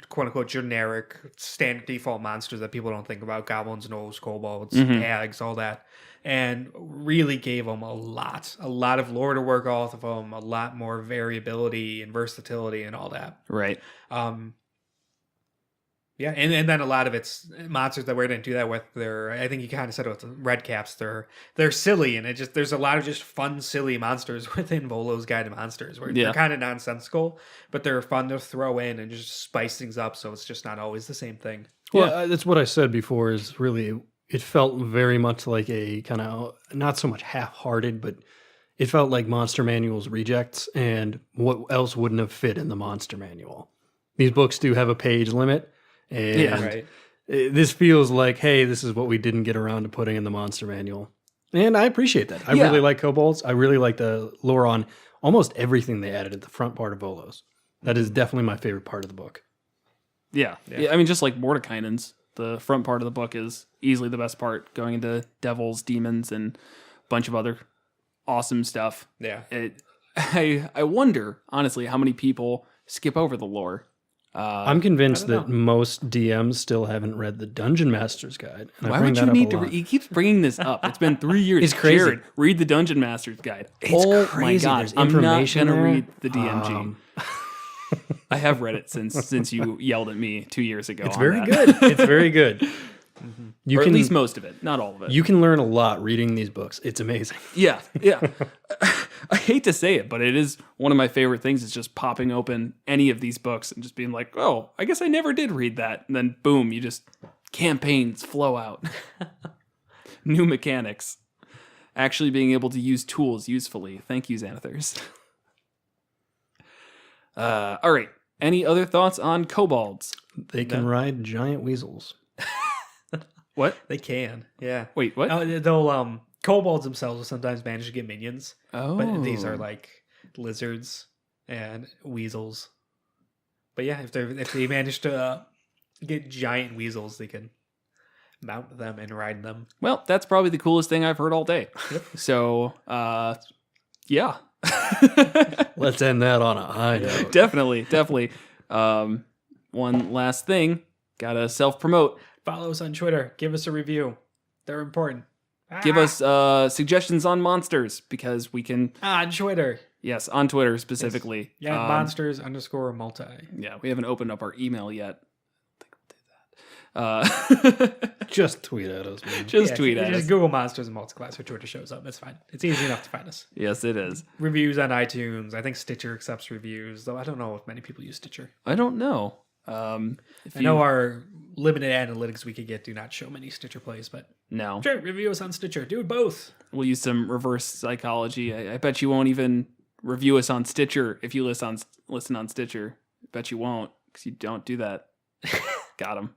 quote-unquote generic standard default monsters that people don't think about. Goblins, gnolls, kobolds, hags, all that. And really gave them a lot of lore to work off of them, a lot more variability and versatility and all that. Right. Yeah, and then a lot of its monsters that we didn't do that with. I think you kind of said it with the red caps. They're silly, and there's a lot of just fun, silly monsters within Volo's Guide to Monsters, where they're kind of nonsensical, but they're fun to throw in and just spice things up. So it's just not always the same thing. Well, that's what I said before. Is really. It felt very much like a kind of, not so much half-hearted, but it felt like Monster Manual's rejects, and what else wouldn't have fit in the Monster Manual. These books do have a page limit, and this feels like, hey, this is what we didn't get around to putting in the Monster Manual. And I appreciate that. I really like Kobolds. I really like the lore on almost everything they added at the front part of Volos. That is definitely my favorite part of the book. Yeah. I mean, just like Mordekainen's. The front part of the book is easily the best part, going into devils, demons, and a bunch of other awesome stuff. Yeah. I wonder, honestly, how many people skip over the lore. I'm convinced that most DMs still haven't read the Dungeon Master's Guide. Why would you need to read? He keeps bringing this up. It's been 3 years. It's crazy. Jared, read the Dungeon Master's Guide. It's crazy. My God, There's I'm not information going to there. read the DMG. I have read it since you yelled at me 2 years ago. It's very good. It's very good. Or at least most of it, not all of it. You can learn a lot reading these books. It's amazing. Yeah. I hate to say it, but it is one of my favorite things is just popping open any of these books and just being like, oh, I guess I never did read that. And then boom, you just campaigns flow out. New mechanics. Actually being able to use tools usefully. Thank you, Xanathars. All right. Any other thoughts on kobolds? They can ride giant weasels. What? They can, yeah. Wait, what? They'll kobolds themselves will sometimes manage to get minions. Oh. But these are like lizards and weasels. But yeah, if they manage to get giant weasels, they can mount them and ride them. Well, that's probably the coolest thing I've heard all day. Yep. So, yeah. Let's end that on a high note. Definitely. One last thing. Gotta self-promote. Follow us on Twitter. Give us a review. They're important. Give us suggestions on monsters, because we can... On Twitter. Yes, on Twitter specifically. Yes. Yeah, monsters_multi. Yeah, we haven't opened up our email yet. I think we'll do that. Just tweet at us, man. Tweet at us. Just Google Monsters and Multiclass or Twitter shows up. That's fine. It's easy enough to find us. Yes, it is. Reviews on iTunes. I think Stitcher accepts reviews, though I don't know if many people use Stitcher. I don't know. I know our limited analytics we could get do not show many Stitcher plays, but no. Sure, review us on Stitcher. Do both. We'll use some reverse psychology. I bet you won't even review us on Stitcher if you listen on Stitcher. I bet you won't, because you don't do that. Got him.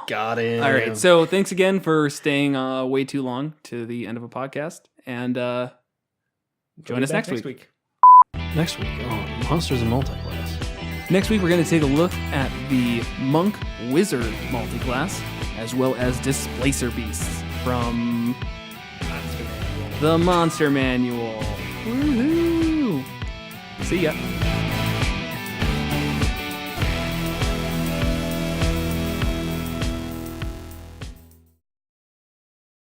Got him. All right. So thanks again for staying way too long to the end of a podcast, and join us next week. Next week on Monsters and Multiclass. Next week, we're going to take a look at the Monk Wizard multiclass. as well as Displacer Beasts from Monster Manual. the Monster Manual. Woohoo! See ya.